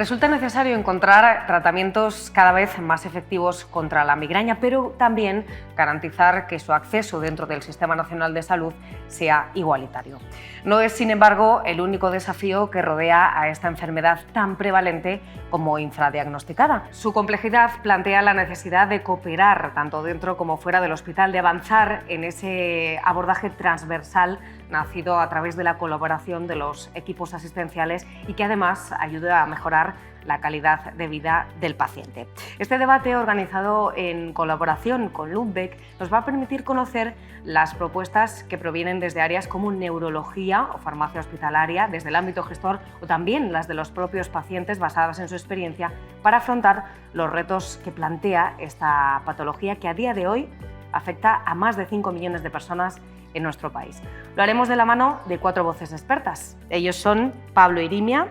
Resulta necesario encontrar tratamientos cada vez más efectivos contra la migraña, pero también garantizar que su acceso dentro del Sistema Nacional de Salud sea igualitario. No es, sin embargo, el único desafío que rodea a esta enfermedad tan prevalente como infradiagnosticada. Su complejidad plantea la necesidad de cooperar tanto dentro como fuera del hospital, de avanzar en ese abordaje transversal nacido a través de la colaboración de los equipos asistenciales y que además ayuda a mejorar la calidad de vida del paciente. Este debate, organizado en colaboración con Lundbeck, nos va a permitir conocer las propuestas que provienen desde áreas como neurología o farmacia hospitalaria, desde el ámbito gestor, o también las de los propios pacientes basadas en su experiencia para afrontar los retos que plantea esta patología que a día de hoy afecta a más de 5 millones de personas en nuestro país. Lo haremos de la mano de 4 voces expertas. Ellos son Pablo Irimia,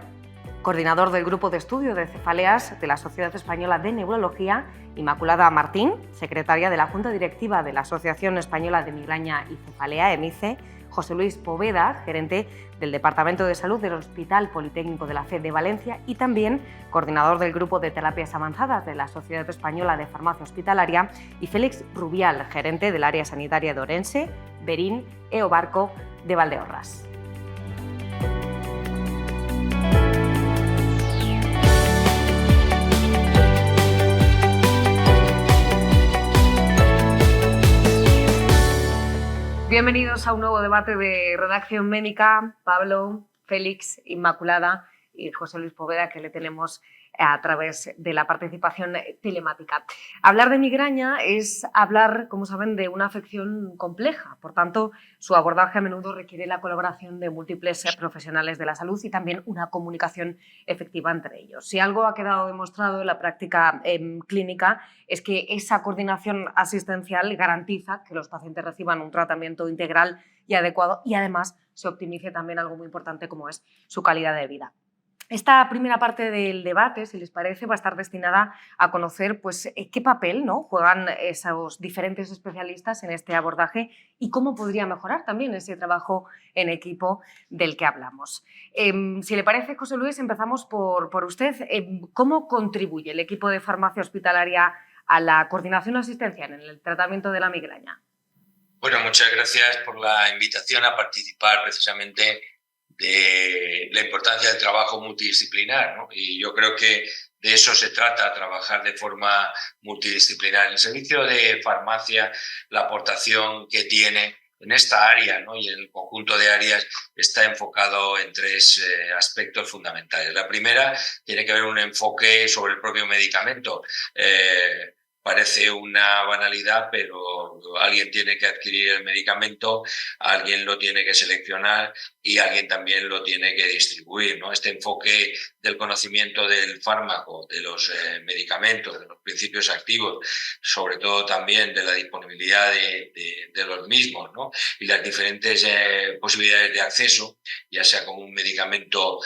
coordinador del Grupo de Estudio de Cefaleas de la Sociedad Española de Neurología; Inmaculada Martín, secretaria de la Junta Directiva de la Asociación Española de Migraña y Cefalea, EMICE; José Luis Poveda, gerente del Departamento de Salud del Hospital Politécnico de la Fe de Valencia y también coordinador del Grupo de Terapias Avanzadas de la Sociedad Española de Farmacia Hospitalaria; y Félix Rubial, gerente del Área Sanitaria de Orense, Berín e Obarco de Valdeorras. Bienvenidos a un nuevo debate de Redacción Médica. Pablo, Félix, Inmaculada y José Luis Poveda, que le tenemos a través de la participación telemática. Hablar de migraña es hablar, como saben, de una afección compleja. Por tanto, su abordaje a menudo requiere la colaboración de múltiples profesionales de la salud y también una comunicación efectiva entre ellos. Si algo ha quedado demostrado en la práctica clínica es que esa coordinación asistencial garantiza que los pacientes reciban un tratamiento integral y adecuado y además se optimice también algo muy importante como es su calidad de vida. Esta primera parte del debate, si les parece, va a estar destinada a conocer qué papel, ¿no?, juegan esos diferentes especialistas en este abordaje y cómo podría mejorar también ese trabajo en equipo del que hablamos. Si le parece, José Luis, empezamos por usted. ¿Cómo contribuye el equipo de farmacia hospitalaria a la coordinación asistencial en el tratamiento de la migraña? Bueno, muchas gracias por la invitación a participar precisamente de la importancia del trabajo multidisciplinar, ¿no? Y yo creo que de eso se trata, trabajar de forma multidisciplinar. En el servicio de farmacia, la aportación que tiene en esta área, ¿no?, y en el conjunto de áreas está enfocado en 3 aspectos fundamentales. La primera tiene que ver un enfoque sobre el propio medicamento. Parece una banalidad, pero alguien tiene que adquirir el medicamento, alguien lo tiene que seleccionar y alguien también lo tiene que distribuir, ¿no? Este enfoque del conocimiento del fármaco, de los medicamentos, de los principios activos, sobre todo también de la disponibilidad de los mismos, ¿no?, y las diferentes posibilidades de acceso, ya sea como un medicamento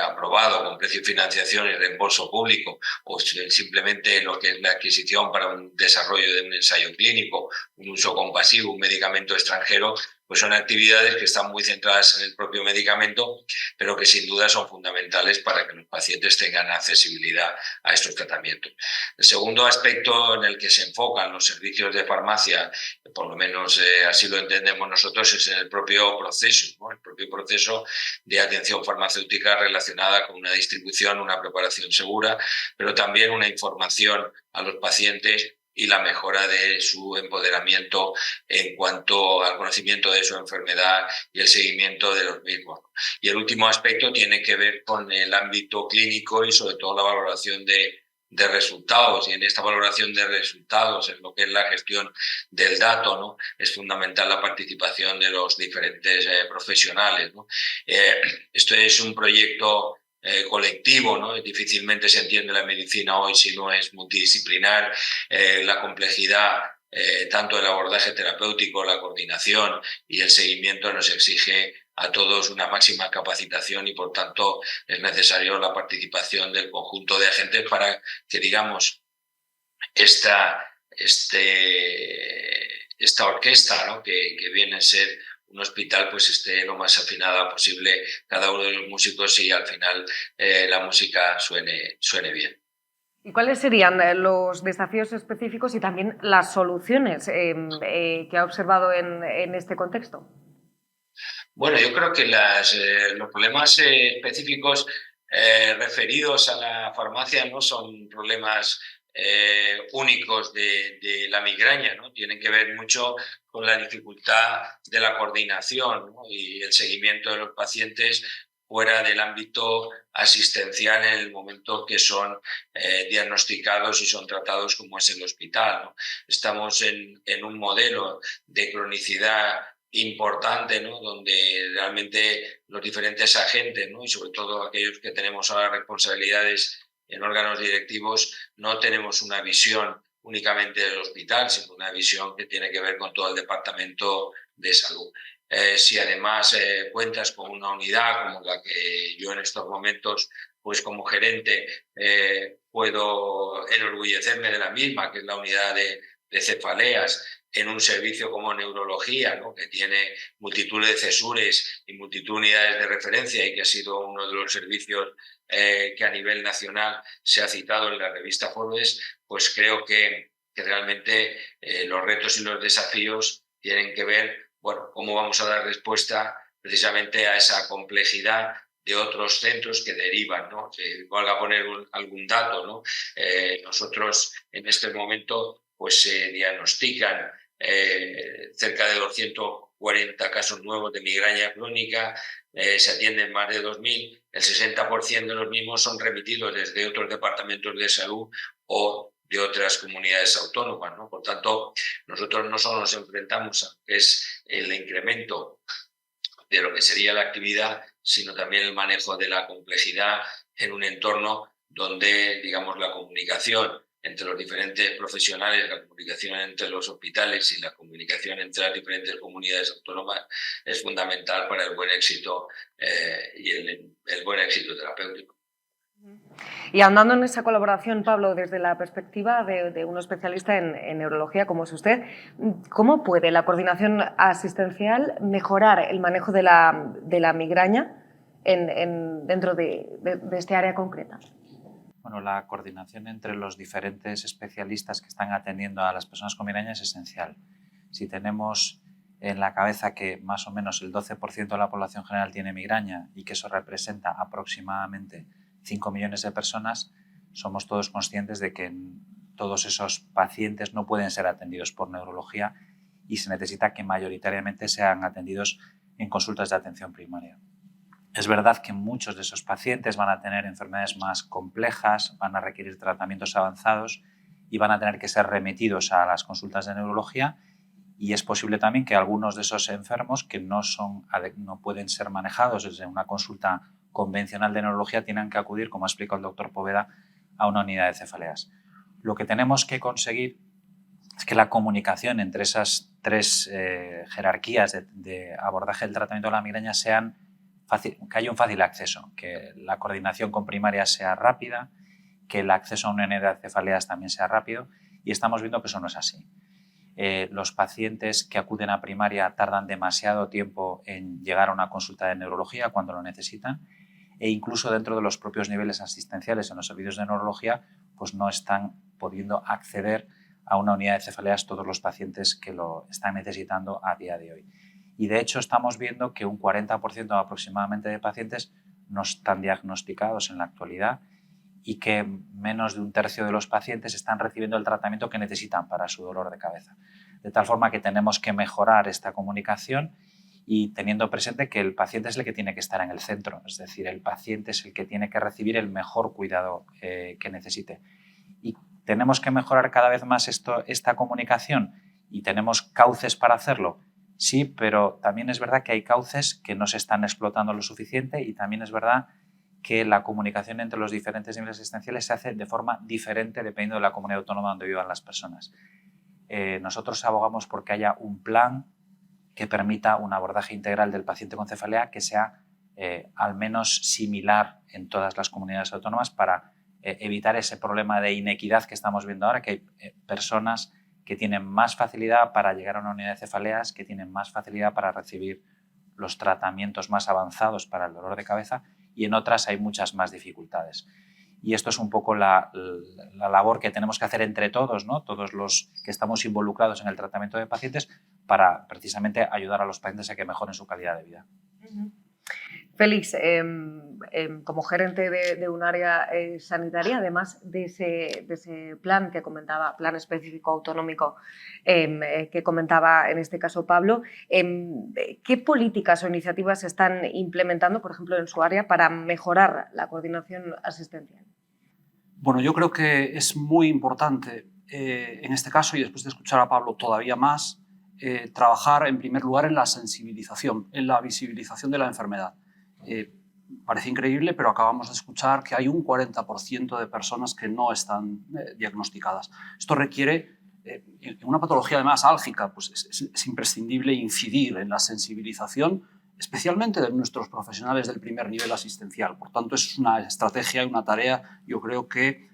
aprobado con precio y financiación y reembolso público, o simplemente lo que es la adquisición para un desarrollo de un ensayo clínico, un uso compasivo, un medicamento extranjero, pues son actividades que están muy centradas en el propio medicamento, pero que sin duda son fundamentales para que los pacientes tengan accesibilidad a estos tratamientos. El segundo aspecto en el que se enfocan los servicios de farmacia, por lo menos así lo entendemos nosotros, es en el propio proceso, ¿no?, el propio proceso de atención farmacéutica relacionada con una distribución, una preparación segura, pero también una información a los pacientes y la mejora de su empoderamiento en cuanto al conocimiento de su enfermedad y el seguimiento de los mismos. Y el último aspecto tiene que ver con el ámbito clínico y sobre todo la valoración de resultados, y en esta valoración de resultados, en lo que es la gestión del dato, ¿no?, es fundamental la participación de los diferentes profesionales, ¿no? Esto es un proyecto colectivo, ¿no? Difícilmente se entiende la medicina hoy si no es multidisciplinar. La complejidad tanto del abordaje terapéutico, la coordinación y el seguimiento nos exige a todos una máxima capacitación y, por tanto, es necesario la participación del conjunto de agentes para que, digamos, esta orquesta, ¿no?, que viene a ser un hospital pues esté lo más afinada posible cada uno de los músicos y al final la música suene bien. ¿Y cuáles serían los desafíos específicos y también las soluciones que ha observado en este contexto? Bueno, yo creo que los problemas específicos referidos a la farmacia no son problemas únicos de la migraña, ¿no? Tienen que ver mucho con la dificultad de la coordinación, ¿no? Y el seguimiento de los pacientes fuera del ámbito asistencial en el momento que son diagnosticados y son tratados como es el hospital, ¿no? Estamos en un modelo de cronicidad importante, ¿no? Donde realmente los diferentes agentes, ¿no? Y sobre todo aquellos que tenemos ahora responsabilidades en órganos directivos, no tenemos una visión únicamente del hospital, sino una visión que tiene que ver con todo el departamento de salud. Si además cuentas con una unidad como la que yo en estos momentos, pues como gerente, puedo enorgullecerme de la misma, que es la unidad de cefaleas, en un servicio como neurología, ¿no? Que tiene multitud de cesures y multitud de unidades de referencia y que ha sido uno de los servicios que a nivel nacional se ha citado en la revista Forbes, pues creo que realmente los retos y los desafíos tienen que ver, bueno, cómo vamos a dar respuesta precisamente a esa complejidad de otros centros que derivan, ¿no? Valga poner algún dato, ¿no? Nosotros en este momento pues se diagnostican cerca de 240 casos nuevos de migraña crónica, se atienden más de 2.000, el 60% de los mismos son remitidos desde otros departamentos de salud o de otras comunidades autónomas, ¿no? Por tanto, nosotros no solo nos enfrentamos a que es el incremento de lo que sería la actividad, sino también el manejo de la complejidad en un entorno donde, digamos, la comunicación entre los diferentes profesionales, la comunicación entre los hospitales y la comunicación entre las diferentes comunidades autónomas es fundamental para el buen éxito y el buen éxito terapéutico. Y ahondando en esa colaboración, Pablo, desde la perspectiva de un especialista en neurología como es usted, ¿cómo puede la coordinación asistencial mejorar el manejo de la migraña dentro de este área concreta? Bueno, la coordinación entre los diferentes especialistas que están atendiendo a las personas con migraña es esencial. Si tenemos en la cabeza que más o menos el 12% de la población general tiene migraña y que eso representa aproximadamente 5 millones de personas, somos todos conscientes de que todos esos pacientes no pueden ser atendidos por neurología y se necesita que mayoritariamente sean atendidos en consultas de atención primaria. Es verdad que muchos de esos pacientes van a tener enfermedades más complejas, van a requerir tratamientos avanzados y van a tener que ser remitidos a las consultas de neurología, y es posible también que algunos de esos enfermos que no pueden ser manejados desde una consulta convencional de neurología tengan que acudir, como ha explicado el doctor Poveda, a una unidad de cefaleas. Lo que tenemos que conseguir es que la comunicación entre esas tres jerarquías de abordaje del tratamiento de la migraña que haya un fácil acceso, que la coordinación con primaria sea rápida, que el acceso a una unidad de cefaleas también sea rápido, y estamos viendo que eso no es así. Los pacientes que acuden a primaria tardan demasiado tiempo en llegar a una consulta de neurología cuando lo necesitan, e incluso dentro de los propios niveles asistenciales en los servicios de neurología pues no están pudiendo acceder a una unidad de cefaleas todos los pacientes que lo están necesitando a día de hoy. Y de hecho estamos viendo que un 40% aproximadamente de pacientes no están diagnosticados en la actualidad y que menos de un tercio de los pacientes están recibiendo el tratamiento que necesitan para su dolor de cabeza. De tal forma que tenemos que mejorar esta comunicación y teniendo presente que el paciente es el que tiene que estar en el centro, es decir, el paciente es el que tiene que recibir el mejor cuidado que necesite. Y tenemos que mejorar cada vez más esta comunicación y tenemos cauces para hacerlo. Sí, pero también es verdad que hay cauces que no se están explotando lo suficiente y también es verdad que la comunicación entre los diferentes niveles asistenciales se hace de forma diferente dependiendo de la comunidad autónoma donde vivan las personas. Nosotros abogamos porque haya un plan que permita un abordaje integral del paciente con cefalea que sea al menos similar en todas las comunidades autónomas para evitar ese problema de inequidad que estamos viendo ahora, que hay personas que tienen más facilidad para llegar a una unidad de cefaleas, que tienen más facilidad para recibir los tratamientos más avanzados para el dolor de cabeza, y en otras hay muchas más dificultades. Y esto es un poco la labor que tenemos que hacer entre todos, ¿no? Todos los que estamos involucrados en el tratamiento de pacientes, para precisamente ayudar a los pacientes a que mejoren su calidad de vida. Félix, como gerente de un área sanitaria, además de ese plan que comentaba, plan específico autonómico que comentaba en este caso Pablo, ¿qué políticas o iniciativas se están implementando, por ejemplo, en su área para mejorar la coordinación asistencial? Bueno, yo creo que es muy importante en este caso, y después de escuchar a Pablo todavía más, trabajar en primer lugar en la sensibilización, en la visibilización de la enfermedad. Parece increíble, pero acabamos de escuchar que hay un 40% de personas que no están diagnosticadas. Esto requiere, en una patología además álgica, pues es imprescindible incidir en la sensibilización, especialmente de nuestros profesionales del primer nivel asistencial. Por tanto, es una estrategia y una tarea, yo creo que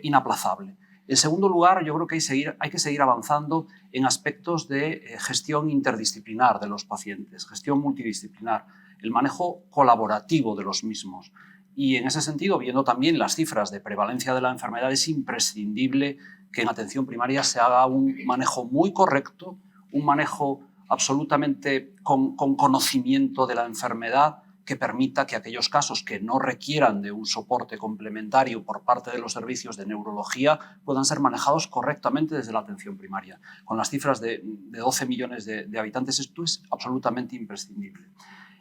inaplazable. En segundo lugar, yo creo que hay que seguir avanzando en aspectos de gestión interdisciplinar de los pacientes, gestión multidisciplinar, el manejo colaborativo de los mismos. Y en ese sentido, viendo también las cifras de prevalencia de la enfermedad, es imprescindible que en atención primaria se haga un manejo muy correcto, un manejo absolutamente con conocimiento de la enfermedad, que permita que aquellos casos que no requieran de un soporte complementario por parte de los servicios de neurología puedan ser manejados correctamente desde la atención primaria. Con las cifras de 12 millones de habitantes, esto es absolutamente imprescindible.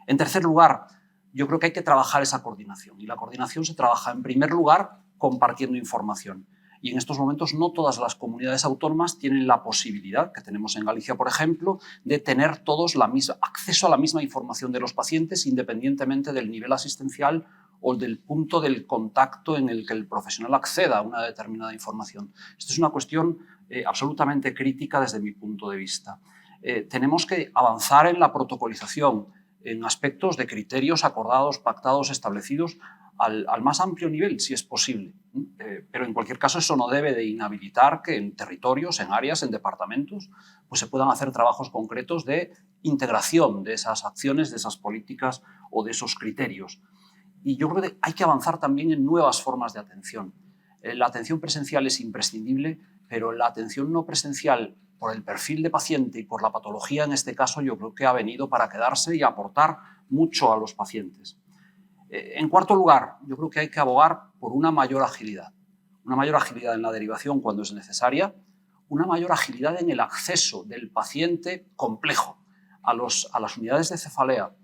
En tercer lugar, yo creo que hay que trabajar esa coordinación, y la coordinación se trabaja en primer lugar compartiendo información. Y en estos momentos no todas las comunidades autónomas tienen la posibilidad, que tenemos en Galicia, por ejemplo, de tener todos acceso a la misma información de los pacientes, independientemente del nivel asistencial o del punto del contacto en el que el profesional acceda a una determinada información. Esto es una cuestión absolutamente crítica desde mi punto de vista. Tenemos que avanzar en la protocolización, en aspectos de criterios acordados, pactados, establecidos al más amplio nivel, si es posible. Pero en cualquier caso eso no debe de inhabilitar que en territorios, en áreas, en departamentos, pues se puedan hacer trabajos concretos de integración de esas acciones, de esas políticas o de esos criterios. Y yo creo que hay que avanzar también en nuevas formas de atención. La atención presencial es imprescindible, pero la atención no presencial, por el perfil de paciente y por la patología en este caso, yo creo que ha venido para quedarse y aportar mucho a los pacientes. En cuarto lugar, yo creo que hay que abogar por una mayor agilidad en la derivación cuando es necesaria, una mayor agilidad en el acceso del paciente complejo a las unidades de cefalea.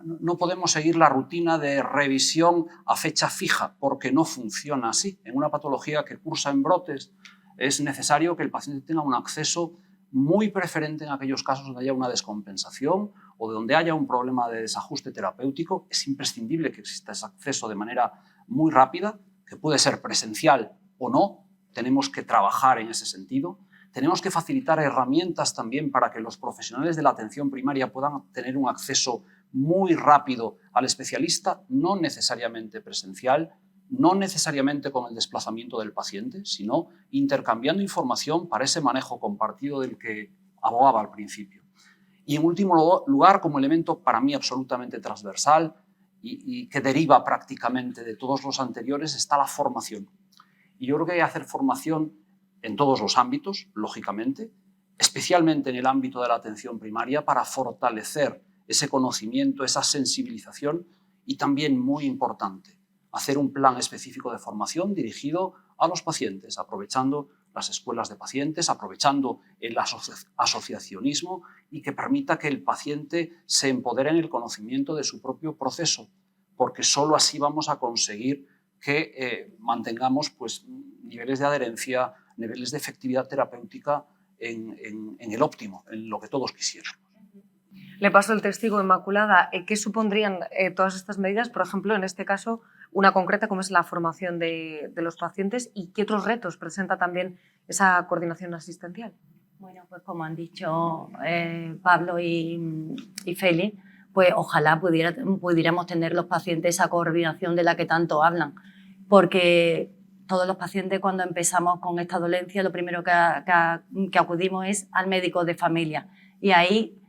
No podemos seguir la rutina de revisión a fecha fija porque no funciona así. En una patología que cursa en brotes es necesario que el paciente tenga un acceso muy preferente en aquellos casos donde haya una descompensación o de donde haya un problema de desajuste terapéutico. Es imprescindible que exista ese acceso de manera muy rápida, que puede ser presencial o no. Tenemos que trabajar en ese sentido. Tenemos que facilitar herramientas también para que los profesionales de la atención primaria puedan tener un acceso muy rápido al especialista, no necesariamente presencial, no necesariamente con el desplazamiento del paciente, sino intercambiando información para ese manejo compartido del que abogaba al principio. Y en último lugar, como elemento para mí absolutamente transversal y que deriva prácticamente de todos los anteriores, está la formación. Y yo creo que hay que hacer formación en todos los ámbitos, lógicamente, especialmente en el ámbito de la atención primaria, para fortalecer ese conocimiento, esa sensibilización, y también, muy importante, hacer un plan específico de formación dirigido a los pacientes, aprovechando las escuelas de pacientes, aprovechando el asociacionismo, y que permita que el paciente se empodere en el conocimiento de su propio proceso, porque solo así vamos a conseguir que mantengamos pues, niveles de adherencia, niveles de efectividad terapéutica en el óptimo, en lo que todos quisiéramos. Le paso el testigo, Inmaculada. ¿Qué supondrían todas estas medidas, por ejemplo, en este caso, una concreta como es la formación de los pacientes, y qué otros retos presenta también esa coordinación asistencial? Bueno, pues como han dicho Pablo y Félix, pues ojalá pudiéramos tener los pacientes esa coordinación de la que tanto hablan, porque todos los pacientes cuando empezamos con esta dolencia, lo primero que acudimos es al médico de familia y ahí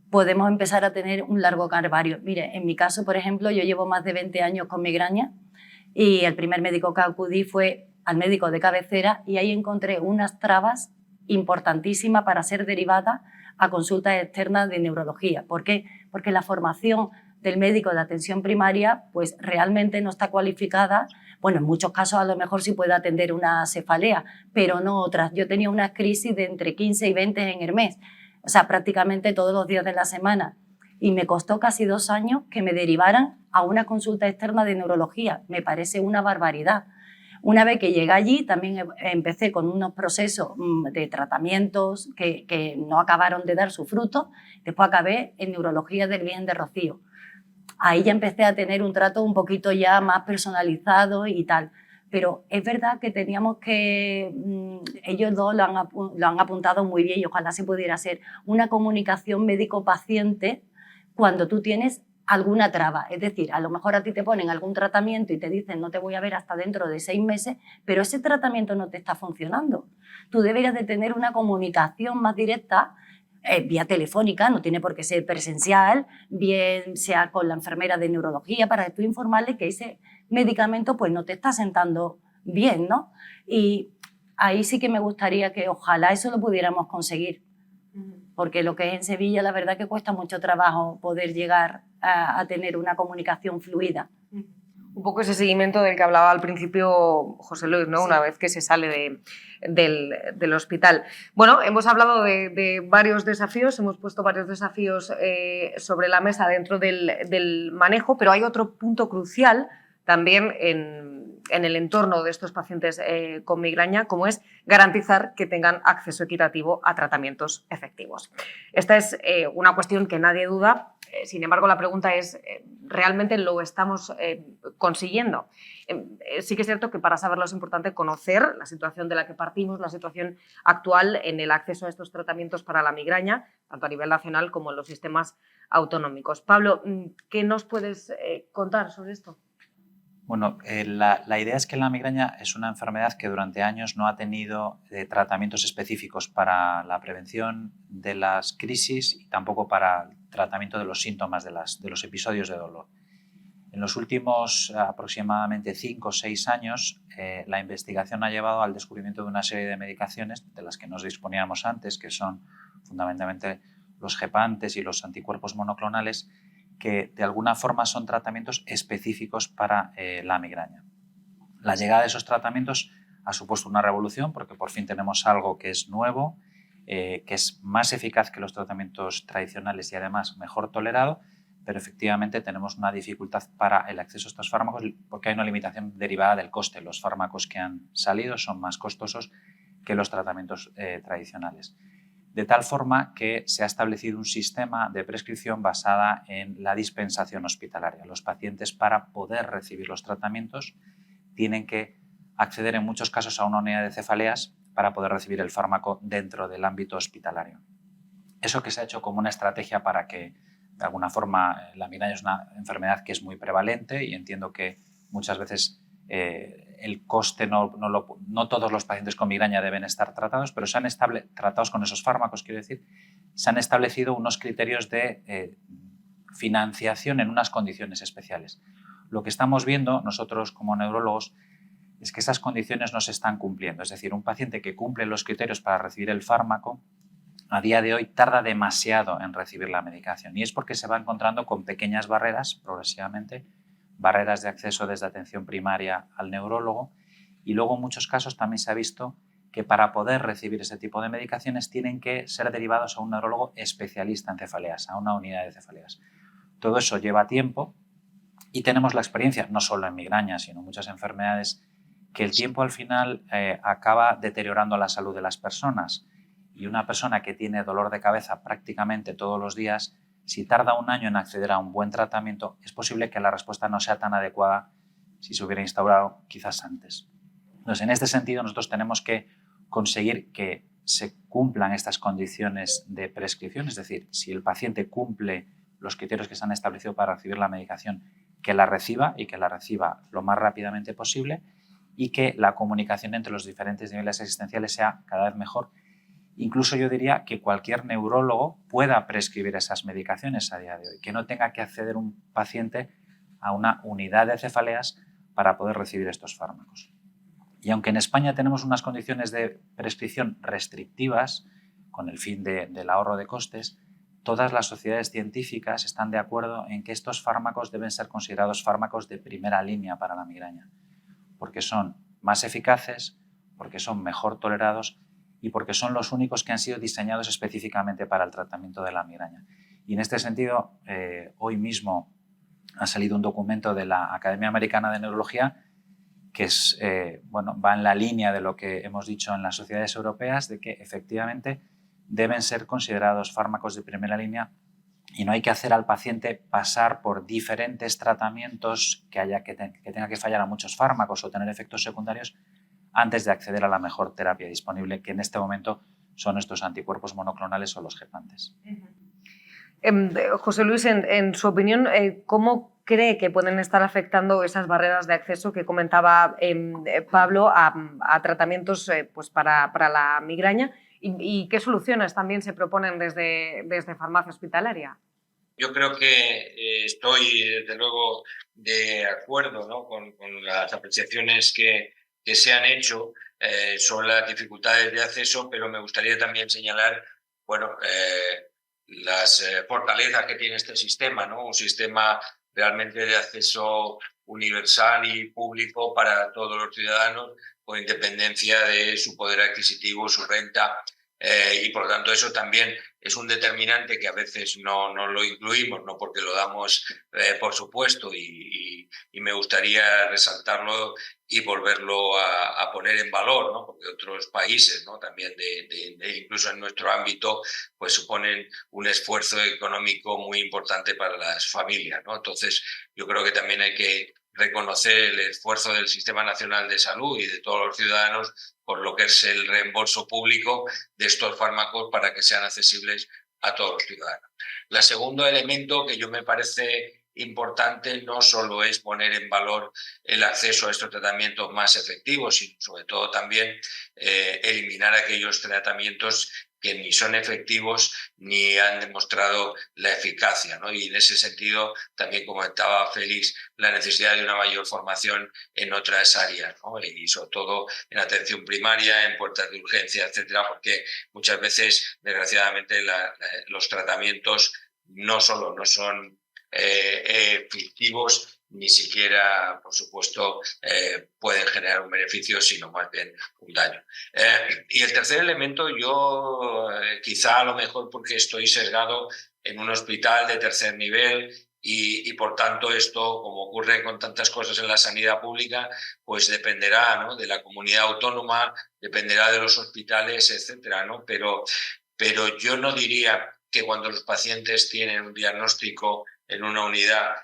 podemos empezar a tener un largo calvario. Mire, en mi caso, por ejemplo, yo llevo más de 20 años con migraña y el primer médico que acudí fue al médico de cabecera y ahí encontré unas trabas importantísimas para ser derivada a consultas externas de neurología. ¿Por qué? Porque la formación del médico de atención primaria pues realmente no está cualificada. Bueno, en muchos casos a lo mejor sí puede atender una cefalea, pero no otras. Yo tenía una crisis de entre 15 y 20 en el mes, o sea, prácticamente todos los días de la semana. Y me costó casi 2 años que me derivaran a una consulta externa de neurología. Me parece una barbaridad. Una vez que llegué allí, también empecé con unos procesos de tratamientos que no acabaron de dar su fruto. Después acabé en neurología del Virgen de Rocío. Ahí ya empecé a tener un trato un poquito ya más personalizado y tal. Pero es verdad que teníamos que, ellos dos lo han apuntado muy bien y ojalá se pudiera hacer una comunicación médico-paciente cuando tú tienes alguna traba. Es decir, a lo mejor a ti te ponen algún tratamiento y te dicen no te voy a ver hasta dentro de 6 meses, pero ese tratamiento no te está funcionando. Tú deberías de tener una comunicación más directa vía telefónica, no tiene por qué ser presencial, bien sea con la enfermera de neurología, para tú informarle que ese medicamento pues no te está sentando bien, ¿no? Y ahí sí que me gustaría que ojalá eso lo pudiéramos conseguir, porque lo que es en Sevilla la verdad que cuesta mucho trabajo poder llegar a tener una comunicación fluida. Un poco ese seguimiento del que hablaba al principio José Luis, ¿no? Sí. Una vez que se sale del hospital. Bueno, hemos hablado de varios desafíos, hemos puesto varios desafíos sobre la mesa dentro del manejo, pero hay otro punto crucial también en el entorno de estos pacientes con migraña, como es garantizar que tengan acceso equitativo a tratamientos efectivos. Esta es una cuestión que nadie duda. Sin embargo, la pregunta es, ¿realmente lo estamos consiguiendo? Sí que es cierto que para saberlo es importante conocer la situación de la que partimos, la situación actual en el acceso a estos tratamientos para la migraña, tanto a nivel nacional como en los sistemas autonómicos. Pablo, ¿qué nos puedes contar sobre esto? Bueno, la idea es que la migraña es una enfermedad que durante años no ha tenido tratamientos específicos para la prevención de las crisis y tampoco para el tratamiento de los síntomas de los episodios de dolor. En los últimos aproximadamente 5 o 6 años, la investigación ha llevado al descubrimiento de una serie de medicaciones de las que nos disponíamos antes, que son fundamentalmente los gepantes y los anticuerpos monoclonales, que de alguna forma son tratamientos específicos para la migraña. La llegada de esos tratamientos ha supuesto una revolución porque por fin tenemos algo que es nuevo, que es más eficaz que los tratamientos tradicionales y además mejor tolerado, pero efectivamente tenemos una dificultad para el acceso a estos fármacos porque hay una limitación derivada del coste. Los fármacos que han salido son más costosos que los tratamientos tradicionales. De tal forma que se ha establecido un sistema de prescripción basada en la dispensación hospitalaria. Los pacientes, para poder recibir los tratamientos, tienen que acceder en muchos casos a una unidad de cefaleas para poder recibir el fármaco dentro del ámbito hospitalario. Eso que se ha hecho como una estrategia para que, de alguna forma, la migraña es una enfermedad que es muy prevalente y entiendo que muchas veces el coste no todos los pacientes con migraña deben estar tratados, pero se han tratados con esos fármacos, quiero decir, se han establecido unos criterios de financiación en unas condiciones especiales. Lo que estamos viendo nosotros como neurólogos es que esas condiciones no se están cumpliendo. Es decir, un paciente que cumple los criterios para recibir el fármaco a día de hoy tarda demasiado en recibir la medicación y es porque se va encontrando con pequeñas barreras progresivamente, barreras de acceso desde atención primaria al neurólogo y luego en muchos casos también se ha visto que para poder recibir ese tipo de medicaciones tienen que ser derivados a un neurólogo especialista en cefaleas, a una unidad de cefaleas. Todo eso lleva tiempo y tenemos la experiencia, no solo en migraña, sino en muchas enfermedades, que el tiempo al final acaba deteriorando la salud de las personas y una persona que tiene dolor de cabeza prácticamente todos los días, si tarda 1 año en acceder a un buen tratamiento, es posible que la respuesta no sea tan adecuada si se hubiera instaurado quizás antes. Entonces, en este sentido, nosotros tenemos que conseguir que se cumplan estas condiciones de prescripción, es decir, si el paciente cumple los criterios que se han establecido para recibir la medicación, que la reciba y que la reciba lo más rápidamente posible y que la comunicación entre los diferentes niveles asistenciales sea cada vez mejor. Incluso yo diría que cualquier neurólogo pueda prescribir esas medicaciones a día de hoy, que no tenga que acceder un paciente a una unidad de cefaleas para poder recibir estos fármacos. Y aunque en España tenemos unas condiciones de prescripción restrictivas, con el fin del ahorro de costes, todas las sociedades científicas están de acuerdo en que estos fármacos deben ser considerados fármacos de primera línea para la migraña, porque son más eficaces, porque son mejor tolerados y porque son los únicos que han sido diseñados específicamente para el tratamiento de la migraña. Y en este sentido, hoy mismo ha salido un documento de la Academia Americana de Neurología que es, va en la línea de lo que hemos dicho en las sociedades europeas, de que efectivamente deben ser considerados fármacos de primera línea y no hay que hacer al paciente pasar por diferentes tratamientos que tenga que fallar a muchos fármacos o tener efectos secundarios antes de acceder a la mejor terapia disponible, que en este momento son estos anticuerpos monoclonales o los gepantes. José Luis, en su opinión, ¿cómo cree que pueden estar afectando esas barreras de acceso que comentaba Pablo a tratamientos pues para la migraña? ¿Y qué soluciones también se proponen desde farmacia hospitalaria? Yo creo que estoy, desde luego, de acuerdo, ¿no?, con las apreciaciones que se han hecho sobre las dificultades de acceso, pero me gustaría también señalar, las fortalezas que tiene este sistema, ¿no? Un sistema realmente de acceso universal y público para todos los ciudadanos, con independencia de su poder adquisitivo, su renta, y por lo tanto eso también es un determinante que a veces no lo incluimos, no porque lo damos por supuesto, y me gustaría resaltarlo y volverlo a poner en valor, ¿no? Porque otros países, ¿no?, también incluso en nuestro ámbito, pues suponen un esfuerzo económico muy importante para las familias, ¿no? Entonces yo creo que también hay que reconocer el esfuerzo del Sistema Nacional de Salud y de todos los ciudadanos por lo que es el reembolso público de estos fármacos para que sean accesibles a todos los ciudadanos. El segundo elemento que yo me parece importante no solo es poner en valor el acceso a estos tratamientos más efectivos, sino sobre todo también eliminar aquellos tratamientos que ni son efectivos ni han demostrado la eficacia, ¿no? Y en ese sentido también comentaba Félix la necesidad de una mayor formación en otras áreas, ¿no? Y sobre todo en atención primaria, en puertas de urgencia, etcétera, porque muchas veces, desgraciadamente, los tratamientos no solo no son efectivos, ni siquiera, por supuesto, pueden generar un beneficio, sino más bien un daño. Y el tercer elemento, yo quizá a lo mejor porque estoy sesgado en un hospital de tercer nivel y por tanto esto, como ocurre con tantas cosas en la sanidad pública, pues dependerá, ¿no?, de la comunidad autónoma, dependerá de los hospitales, etcétera, ¿no? Pero yo no diría que cuando los pacientes tienen un diagnóstico en una unidad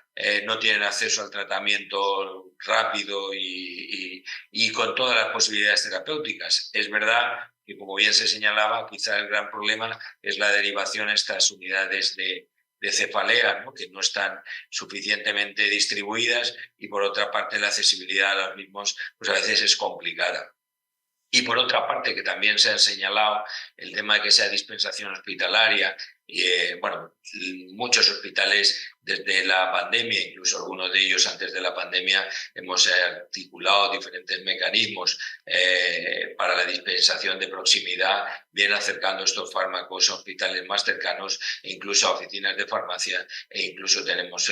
no tienen acceso al tratamiento rápido y con todas las posibilidades terapéuticas. Es verdad que, como bien se señalaba, quizá el gran problema es la derivación a estas unidades de cefalea, ¿no?, que no están suficientemente distribuidas, y por otra parte la accesibilidad a los mismos pues a veces es complicada. Y por otra parte, que también se ha señalado el tema de que sea dispensación hospitalaria. Muchos hospitales desde la pandemia, incluso algunos de ellos antes de la pandemia, hemos articulado diferentes mecanismos para la dispensación de proximidad, bien acercando estos fármacos a hospitales más cercanos e incluso a oficinas de farmacia, e incluso tenemos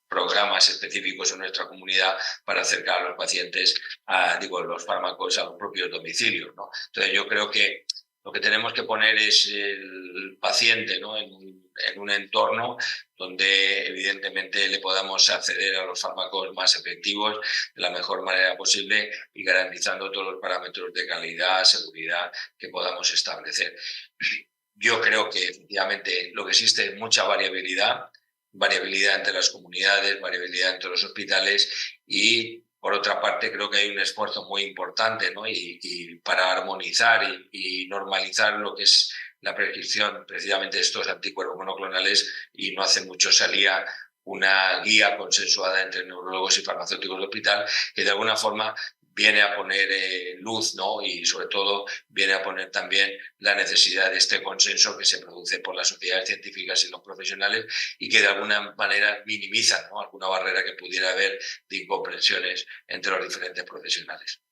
programas específicos en nuestra comunidad para acercar a los pacientes los fármacos a los propios domicilios, ¿no? Entonces yo creo que lo que tenemos que poner es el paciente, ¿no?, en un entorno donde evidentemente le podamos acceder a los fármacos más efectivos de la mejor manera posible y garantizando todos los parámetros de calidad, seguridad que podamos establecer. Yo creo que efectivamente lo que existe es mucha variabilidad entre las comunidades, variabilidad entre los hospitales, y por otra parte creo que hay un esfuerzo muy importante, ¿no?, y para armonizar y normalizar lo que es la prescripción precisamente de estos anticuerpos monoclonales, y no hace mucho salía una guía consensuada entre neurólogos y farmacéuticos del hospital que de alguna forma viene a poner luz, ¿no? Y sobre todo viene a poner también la necesidad de este consenso que se produce por las sociedades científicas y los profesionales y que de alguna manera minimiza, ¿no?, alguna barrera que pudiera haber de incomprensiones entre los diferentes profesionales.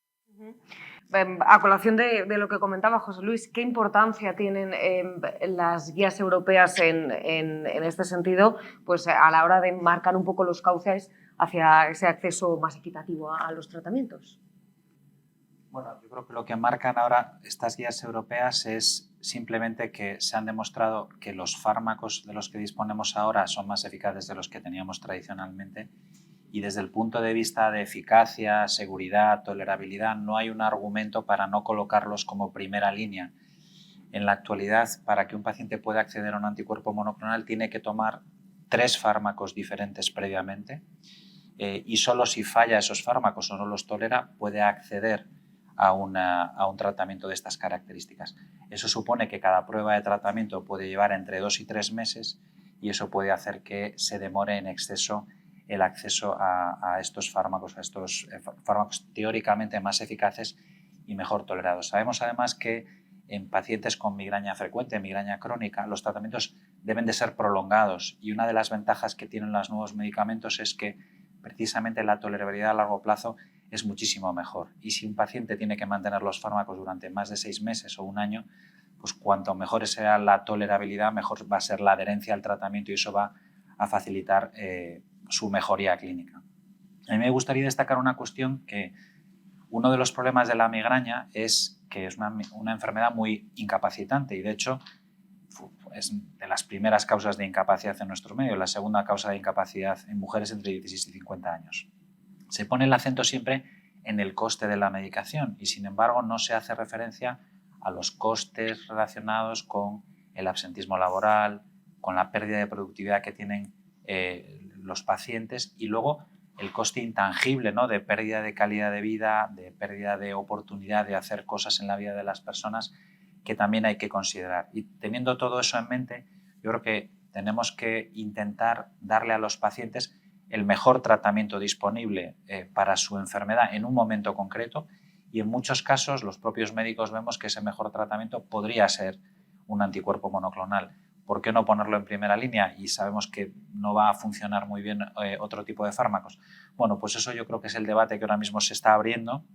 A colación de lo que comentaba José Luis, ¿qué importancia tienen las guías europeas en este sentido, pues a la hora de marcar un poco los cauces hacia ese acceso más equitativo a los tratamientos? Bueno, yo creo que lo que marcan ahora estas guías europeas es simplemente que se han demostrado que los fármacos de los que disponemos ahora son más eficaces de los que teníamos tradicionalmente y desde el punto de vista de eficacia, seguridad, tolerabilidad, no hay un argumento para no colocarlos como primera línea. En la actualidad, para que un paciente pueda acceder a un anticuerpo monoclonal, tiene que tomar 3 fármacos diferentes previamente y solo si falla esos fármacos o no los tolera puede acceder a un tratamiento de estas características. Eso supone que cada prueba de tratamiento puede llevar entre 2 y 3 meses y eso puede hacer que se demore en exceso el acceso a estos fármacos, fármacos teóricamente más eficaces y mejor tolerados. Sabemos además que en pacientes con migraña frecuente, migraña crónica, los tratamientos deben de ser prolongados y una de las ventajas que tienen los nuevos medicamentos es que precisamente la tolerabilidad a largo plazo es muchísimo mejor. Y si un paciente tiene que mantener los fármacos durante más de 6 meses o un año, pues cuanto mejor sea la tolerabilidad, mejor va a ser la adherencia al tratamiento y eso va a facilitar su mejoría clínica. A mí me gustaría destacar una cuestión que uno de los problemas de la migraña es que es una enfermedad muy incapacitante y de hecho es de las primeras causas de incapacidad en nuestro medio, la segunda causa de incapacidad en mujeres entre 16 y 50 años. Se pone el acento siempre en el coste de la medicación y sin embargo no se hace referencia a los costes relacionados con el absentismo laboral, con la pérdida de productividad que tienen los pacientes y luego el coste intangible, ¿no?, de pérdida de calidad de vida, de pérdida de oportunidad de hacer cosas en la vida de las personas que también hay que considerar. Y teniendo todo eso en mente, yo creo que tenemos que intentar darle a los pacientes el mejor tratamiento disponible para su enfermedad en un momento concreto y en muchos casos los propios médicos vemos que ese mejor tratamiento podría ser un anticuerpo monoclonal. ¿Por qué no ponerlo en primera línea? Y sabemos que no va a funcionar muy bien otro tipo de fármacos. Bueno, pues eso yo creo que es el debate que ahora mismo se está abriendo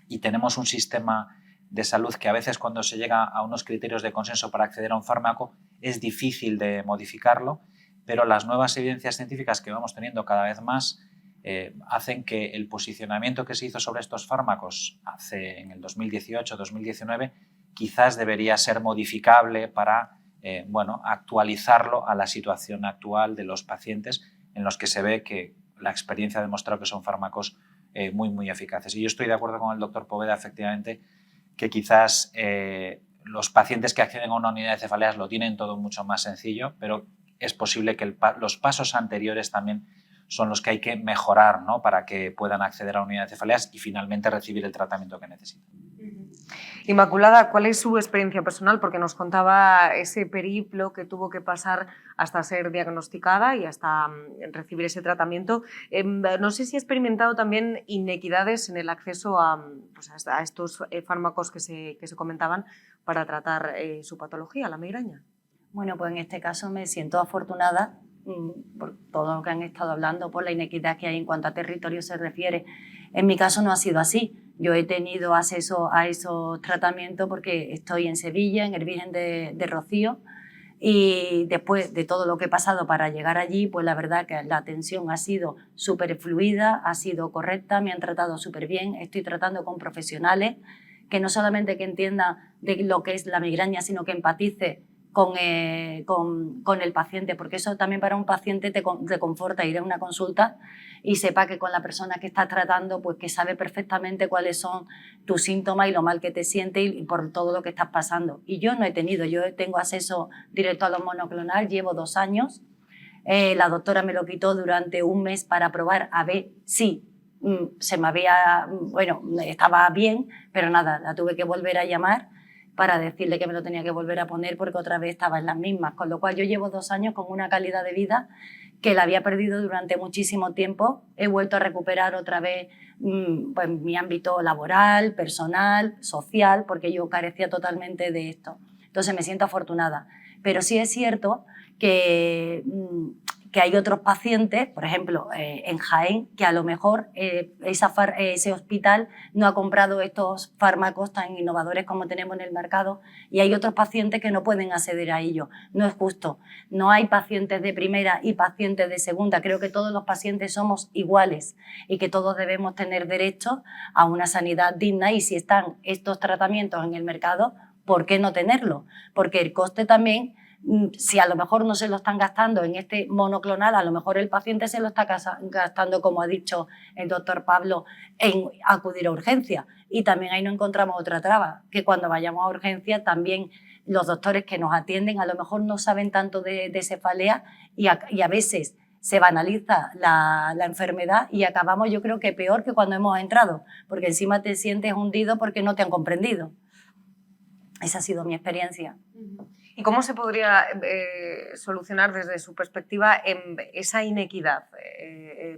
y tenemos un sistema de salud que a veces cuando se llega a unos criterios de consenso para acceder a un fármaco es difícil de modificarlo, pero las nuevas evidencias científicas que vamos teniendo cada vez más hacen que el posicionamiento que se hizo sobre estos fármacos en el 2018-2019 quizás debería ser modificable para actualizarlo a la situación actual de los pacientes en los que se ve que la experiencia ha demostrado que son fármacos muy eficaces. Y yo estoy de acuerdo con el doctor Poveda, efectivamente, que quizás los pacientes que acceden a una unidad de cefaleas lo tienen todo mucho más sencillo, pero es posible que los pasos anteriores también son los que hay que mejorar, ¿no?, para que puedan acceder a una unidad de cefaleas y finalmente recibir el tratamiento que necesitan. Inmaculada, ¿cuál es su experiencia personal? Porque nos contaba ese periplo que tuvo que pasar hasta ser diagnosticada y hasta recibir ese tratamiento. No sé si ha experimentado también inequidades en el acceso a estos fármacos que se comentaban para tratar su patología, la migraña. Bueno, pues en este caso me siento afortunada por todo lo que han estado hablando, por la inequidad que hay en cuanto a territorio se refiere. En mi caso no ha sido así. Yo he tenido acceso a esos tratamientos porque estoy en Sevilla, en el Virgen de Rocío, y después de todo lo que he pasado para llegar allí, pues la verdad que la atención ha sido súper fluida, ha sido correcta, me han tratado súper bien, estoy tratando con profesionales que no solamente que entiendan de lo que es la migraña, sino que empatice con el paciente, porque eso también para un paciente te reconforta ir a una consulta y sepa que con la persona que estás tratando, pues que sabe perfectamente cuáles son tus síntomas y lo mal que te sientes y por todo lo que estás pasando. Y yo no he tenido, yo tengo acceso directo a los monoclonal, llevo 2 años, la doctora me lo quitó durante un mes para probar a ver si estaba bien, pero nada, la tuve que volver a llamar para decirle que me lo tenía que volver a poner porque otra vez estaba en las mismas, con lo cual yo llevo 2 años con una calidad de vida que la había perdido durante muchísimo tiempo. He vuelto a recuperar otra vez pues, mi ámbito laboral, personal, social, porque yo carecía totalmente de esto. Entonces me siento afortunada. Pero sí es cierto que hay otros pacientes, por ejemplo, en Jaén, que a lo mejor ese hospital no ha comprado estos fármacos tan innovadores como tenemos en el mercado, y hay otros pacientes que no pueden acceder a ello. No es justo. No hay pacientes de primera y pacientes de segunda. Creo que todos los pacientes somos iguales y que todos debemos tener derecho a una sanidad digna, y si están estos tratamientos en el mercado, ¿por qué no tenerlo? Porque el coste también, si a lo mejor no se lo están gastando en este monoclonal, a lo mejor el paciente se lo está gastando, como ha dicho el doctor Pablo, en acudir a urgencia. Y también ahí no encontramos otra traba, que cuando vayamos a urgencia también los doctores que nos atienden a lo mejor no saben tanto de cefalea, y a veces se banaliza la enfermedad y acabamos, yo creo que peor que cuando hemos entrado, porque encima te sientes hundido porque no te han comprendido. Esa ha sido mi experiencia. ¿Y cómo se podría solucionar desde su perspectiva esa inequidad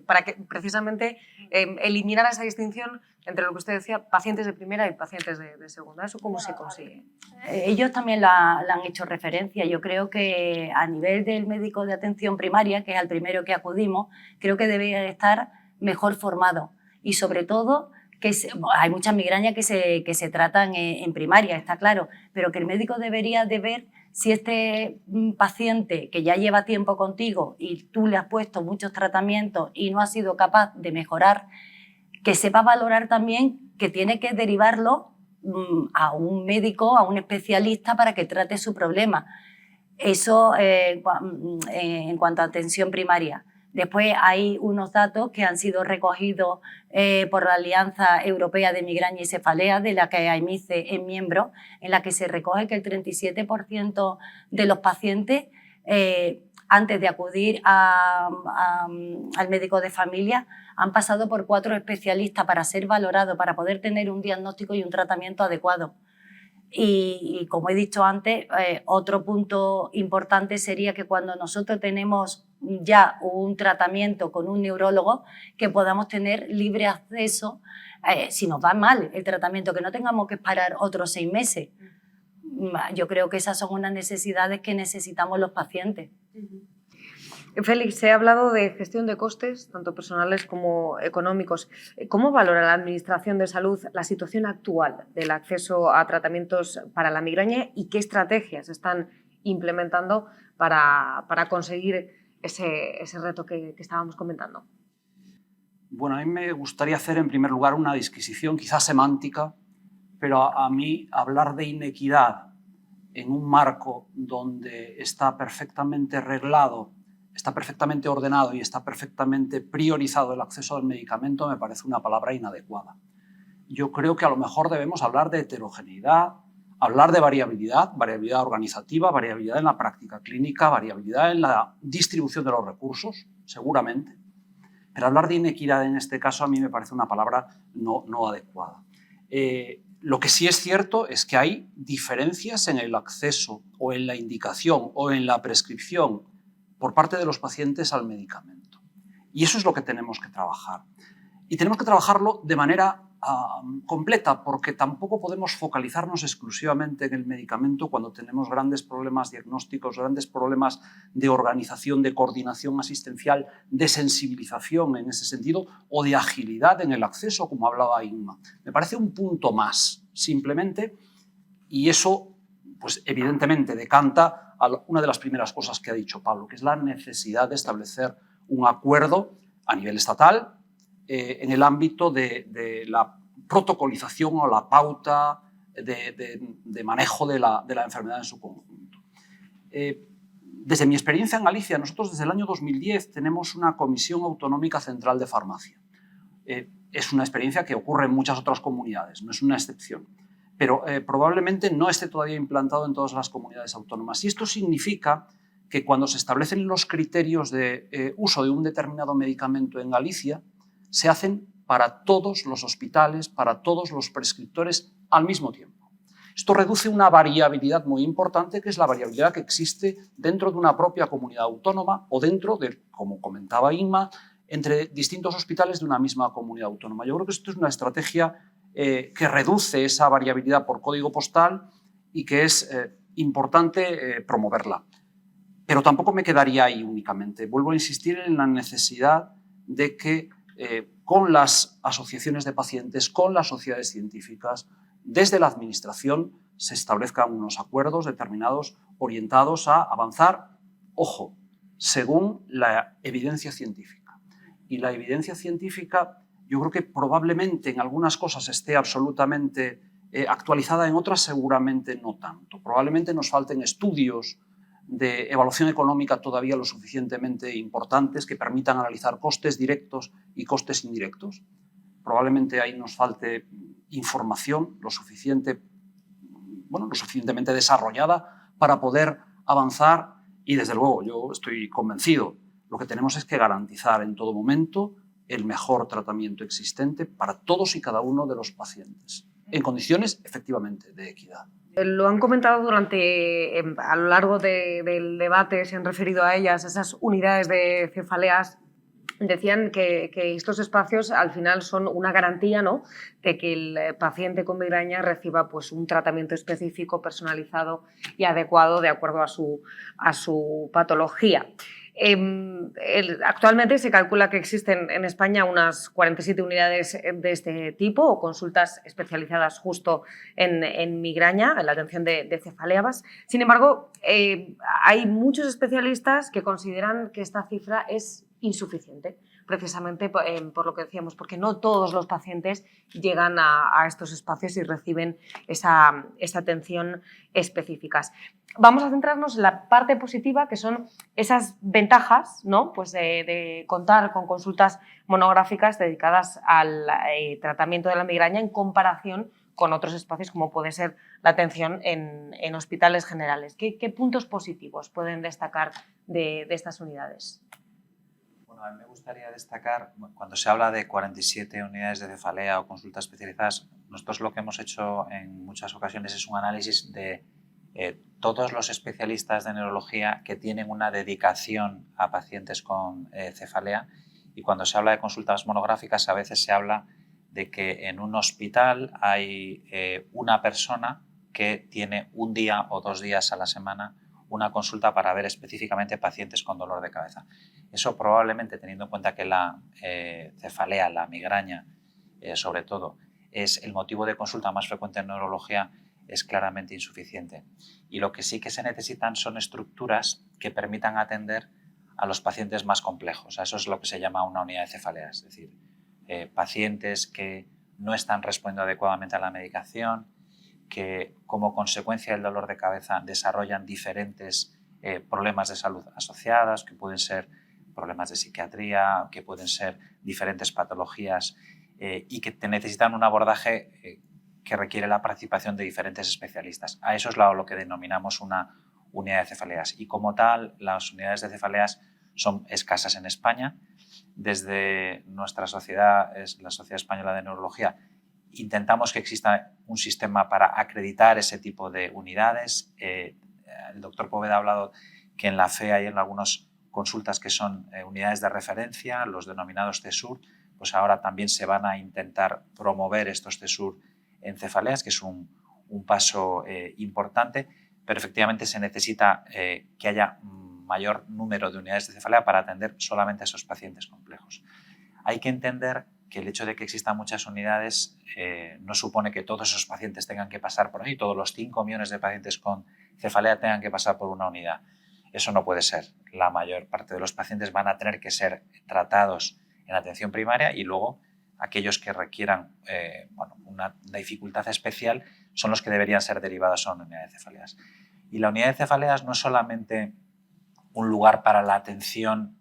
para que precisamente eliminar esa distinción entre lo que usted decía, pacientes de primera y pacientes de segunda? ¿Eso cómo se consigue? Ellos también la han hecho referencia. Yo creo que a nivel del médico de atención primaria, que es al primero que acudimos, creo que debe estar mejor formado, y sobre todo hay muchas migrañas que se tratan en primaria, está claro, pero que el médico debería de ver si este paciente que ya lleva tiempo contigo y tú le has puesto muchos tratamientos y no ha sido capaz de mejorar, que sepa valorar también que tiene que derivarlo a un médico, a un especialista para que trate su problema. Eso en cuanto a atención primaria. Después hay unos datos que han sido recogidos por la Alianza Europea de Migraña y Cefalea, de la que AIMICE es miembro, en la que se recoge que el 37% de los pacientes, antes de acudir al médico de familia, han pasado por 4 especialistas para ser valorados, para poder tener un diagnóstico y un tratamiento adecuado. Y como he dicho antes, otro punto importante sería que cuando nosotros tenemos ya un tratamiento con un neurólogo, que podamos tener libre acceso, si nos va mal el tratamiento, que no tengamos que esperar otros 6 meses. Yo creo que esas son unas necesidades que necesitamos los pacientes. Félix, se ha hablado de gestión de costes, tanto personales como económicos. ¿Cómo valora la Administración de Salud la situación actual del acceso a tratamientos para la migraña y qué estrategias están implementando para conseguir ese reto que estábamos comentando? Bueno, a mí me gustaría hacer en primer lugar una disquisición quizás semántica, pero a mí hablar de inequidad en un marco donde está perfectamente reglado, está perfectamente ordenado y está perfectamente priorizado el acceso al medicamento me parece una palabra inadecuada. Yo creo que a lo mejor debemos hablar de heterogeneidad, hablar de variabilidad, variabilidad organizativa, variabilidad en la práctica clínica, variabilidad en la distribución de los recursos, seguramente. Pero hablar de inequidad en este caso a mí me parece una palabra no adecuada. Lo que sí es cierto es que hay diferencias en el acceso o en la indicación o en la prescripción por parte de los pacientes al medicamento. Y eso es lo que tenemos que trabajar. Y tenemos que trabajarlo de manera completa, porque tampoco podemos focalizarnos exclusivamente en el medicamento cuando tenemos grandes problemas diagnósticos, grandes problemas de organización, de coordinación asistencial, de sensibilización en ese sentido o de agilidad en el acceso, como hablaba Inma. Me parece un punto más, simplemente, y eso, pues evidentemente, decanta a una de las primeras cosas que ha dicho Pablo, que es la necesidad de establecer un acuerdo a nivel estatal en el ámbito de la protocolización o la pauta de manejo de la enfermedad en su conjunto. Desde mi experiencia en Galicia, nosotros desde el año 2010 tenemos una Comisión Autonómica Central de Farmacia. Es una experiencia que ocurre en muchas otras comunidades, no es una excepción, pero probablemente no esté todavía implantado en todas las comunidades autónomas. Y esto significa que cuando se establecen los criterios de uso de un determinado medicamento en Galicia, se hacen para todos los hospitales, para todos los prescriptores al mismo tiempo. Esto reduce una variabilidad muy importante, que es la variabilidad que existe dentro de una propia comunidad autónoma o dentro de, como comentaba Inma, entre distintos hospitales de una misma comunidad autónoma. Yo creo que esto es una estrategia que reduce esa variabilidad por código postal y que es importante promoverla. Pero tampoco me quedaría ahí únicamente. Vuelvo a insistir en la necesidad de que con las asociaciones de pacientes, con las sociedades científicas, desde la Administración se establezcan unos acuerdos determinados orientados a avanzar, ojo, según la evidencia científica. Y la evidencia científica, yo creo que probablemente en algunas cosas esté absolutamente actualizada, en otras seguramente no tanto. Probablemente nos falten estudios de evaluación económica todavía lo suficientemente importantes que permitan analizar costes directos y costes indirectos. Probablemente ahí nos falte información lo suficientemente desarrollada para poder avanzar y, desde luego, yo estoy convencido, lo que tenemos es que garantizar en todo momento el mejor tratamiento existente para todos y cada uno de los pacientes, en condiciones, efectivamente, de equidad. Lo han comentado a lo largo del debate, se han referido a ellas, esas unidades de cefaleas. Decían que estos espacios al final son una garantía, ¿no?, de que el paciente con migraña reciba pues, un tratamiento específico, personalizado y adecuado de acuerdo a su patología. Actualmente se calcula que existen en España unas 47 unidades de este tipo o consultas especializadas justo en migraña, en la atención de cefaleas. Sin embargo, hay muchos especialistas que consideran que esta cifra es insuficiente, precisamente por lo que decíamos, porque no todos los pacientes llegan a estos espacios y reciben esa atención específicas. Vamos a centrarnos en la parte positiva, que son esas ventajas, ¿no?, pues de contar con consultas monográficas dedicadas al tratamiento de la migraña en comparación con otros espacios como puede ser la atención en hospitales generales. ¿Qué puntos positivos pueden destacar de estas unidades? Bueno, a mí me gustaría destacar, cuando se habla de 47 unidades de cefalea o consultas especializadas, nosotros lo que hemos hecho en muchas ocasiones es un análisis de todos los especialistas de neurología que tienen una dedicación a pacientes con cefalea, y cuando se habla de consultas monográficas a veces se habla de que en un hospital hay una persona que tiene un día o 2 días a la semana una consulta para ver específicamente pacientes con dolor de cabeza. Eso probablemente, teniendo en cuenta que la cefalea, la migraña, sobre todo, es el motivo de consulta más frecuente en neurología, es claramente insuficiente. Y lo que sí que se necesitan son estructuras que permitan atender a los pacientes más complejos. Eso es lo que se llama una unidad de cefalea, es decir, pacientes que no están respondiendo adecuadamente a la medicación, que como consecuencia del dolor de cabeza desarrollan diferentes problemas de salud asociados, que pueden ser problemas de psiquiatría, que pueden ser diferentes patologías y que necesitan un abordaje que requiere la participación de diferentes especialistas. A eso es lo que denominamos una unidad de cefaleas. Y como tal, las unidades de cefaleas son escasas en España. Desde nuestra sociedad, es la Sociedad Española de Neurología, intentamos que exista un sistema para acreditar ese tipo de unidades. El doctor Poveda ha hablado que en la FE hay en algunas consultas que son unidades de referencia, los denominados CESUR, pues ahora también se van a intentar promover estos CESUR en cefaleas, que es un paso importante, pero efectivamente se necesita que haya mayor número de unidades de cefalea para atender solamente a esos pacientes complejos. Hay que entender que el hecho de que existan muchas unidades no supone que todos esos pacientes tengan que pasar por ahí, todos los 5 millones de pacientes con cefalea tengan que pasar por una unidad. Eso no puede ser. La mayor parte de los pacientes van a tener que ser tratados en atención primaria y luego aquellos que requieran una dificultad especial son los que deberían ser derivados a una unidad de cefaleas. Y la unidad de cefaleas no es solamente un lugar para la atención,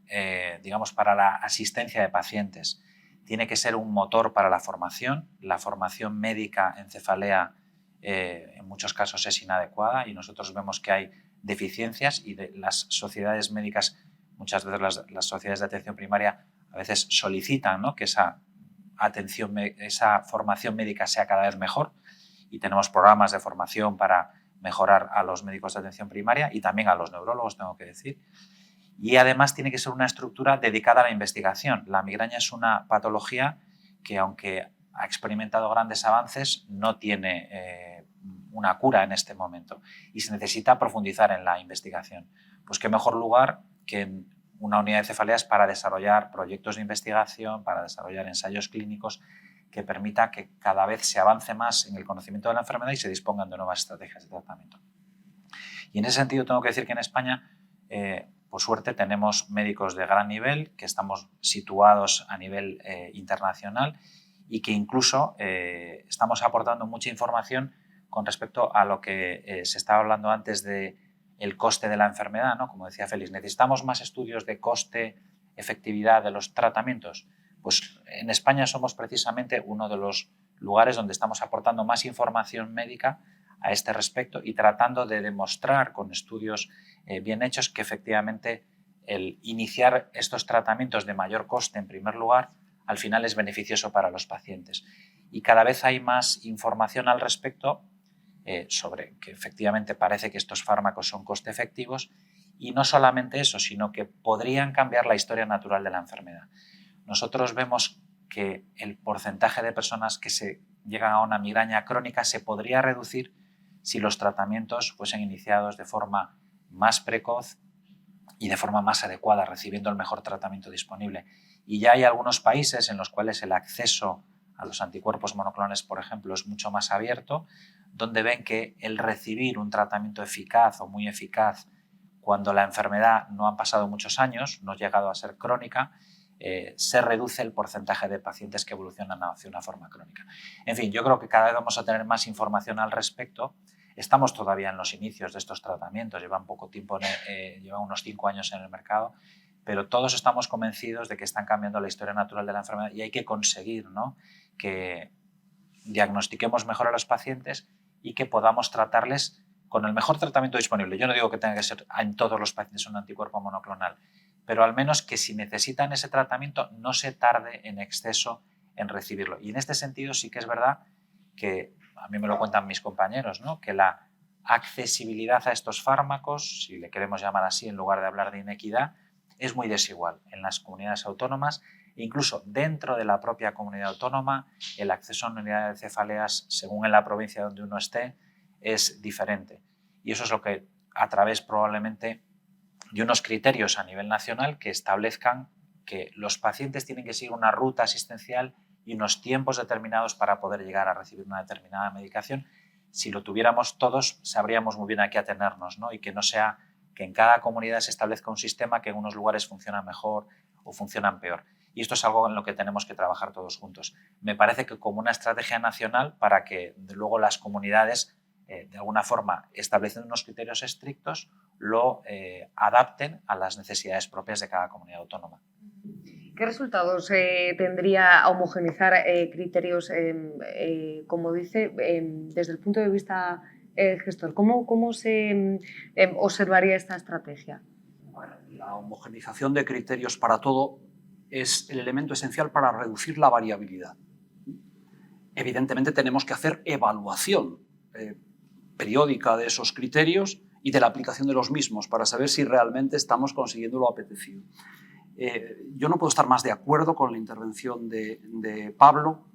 para la asistencia de pacientes. Tiene que ser un motor para la formación. La formación médica en cefalea en muchos casos es inadecuada y nosotros vemos que hay deficiencias y las sociedades médicas, muchas veces las sociedades de atención primaria a veces solicitan, ¿no?, que esa formación médica sea cada vez mejor y tenemos programas de formación para mejorar a los médicos de atención primaria y también a los neurólogos, tengo que decir. Y además tiene que ser una estructura dedicada a la investigación. La migraña es una patología que, aunque ha experimentado grandes avances, no tiene una cura en este momento y se necesita profundizar en la investigación. Pues qué mejor lugar que en una unidad de cefaleas para desarrollar proyectos de investigación, para desarrollar ensayos clínicos que permita que cada vez se avance más en el conocimiento de la enfermedad y se dispongan de nuevas estrategias de tratamiento. Y en ese sentido tengo que decir que en España, por suerte, tenemos médicos de gran nivel, que estamos situados a nivel internacional y que incluso estamos aportando mucha información con respecto a lo que se estaba hablando antes de el coste de la enfermedad, ¿no? Como decía Félix, ¿necesitamos más estudios de coste-efectividad de los tratamientos? Pues en España somos precisamente uno de los lugares donde estamos aportando más información médica a este respecto y tratando de demostrar con estudios bien hechos que efectivamente el iniciar estos tratamientos de mayor coste en primer lugar al final es beneficioso para los pacientes. Y cada vez hay más información al respecto sobre que efectivamente parece que estos fármacos son coste efectivos y no solamente eso, sino que podrían cambiar la historia natural de la enfermedad. Nosotros vemos que el porcentaje de personas que se llegan a una migraña crónica se podría reducir si los tratamientos fuesen iniciados de forma más precoz y de forma más adecuada, recibiendo el mejor tratamiento disponible. Y ya hay algunos países en los cuales el acceso a los anticuerpos monoclonales, por ejemplo, es mucho más abierto, donde ven que el recibir un tratamiento eficaz o muy eficaz cuando la enfermedad no han pasado muchos años, no ha llegado a ser crónica, se reduce el porcentaje de pacientes que evolucionan hacia una forma crónica. En fin, yo creo que cada vez vamos a tener más información al respecto. Estamos todavía en los inicios de estos tratamientos, llevan poco tiempo, llevan unos 5 años en el mercado, pero todos estamos convencidos de que están cambiando la historia natural de la enfermedad y hay que conseguir, ¿no?, que diagnostiquemos mejor a los pacientes y que podamos tratarles con el mejor tratamiento disponible. Yo no digo que tenga que ser en todos los pacientes un anticuerpo monoclonal, pero al menos que si necesitan ese tratamiento no se tarde en exceso en recibirlo. Y en este sentido sí que es verdad que, a mí me lo cuentan mis compañeros, ¿no?, que la accesibilidad a estos fármacos, si le queremos llamar así en lugar de hablar de inequidad, es muy desigual en las comunidades autónomas. Incluso dentro de la propia comunidad autónoma, el acceso a una unidad de cefaleas, según en la provincia donde uno esté, es diferente. Y eso es lo que, a través probablemente de unos criterios a nivel nacional que establezcan que los pacientes tienen que seguir una ruta asistencial y unos tiempos determinados para poder llegar a recibir una determinada medicación. Si lo tuviéramos todos, sabríamos muy bien a qué atenernos, ¿no? Y que no sea que en cada comunidad se establezca un sistema que en unos lugares funciona mejor o funcionan peor. Y esto es algo en lo que tenemos que trabajar todos juntos. Me parece que como una estrategia nacional para que luego las comunidades, de alguna forma, estableciendo unos criterios estrictos, lo adapten a las necesidades propias de cada comunidad autónoma. ¿Qué resultados tendría homogeneizar criterios, como dice, desde el punto de vista gestor? ¿Cómo se observaría esta estrategia? Bueno, la homogeneización de criterios para todo es el elemento esencial para reducir la variabilidad. Evidentemente tenemos que hacer evaluación periódica de esos criterios y de la aplicación de los mismos para saber si realmente estamos consiguiendo lo apetecido. Yo no puedo estar más de acuerdo con la intervención de Pablo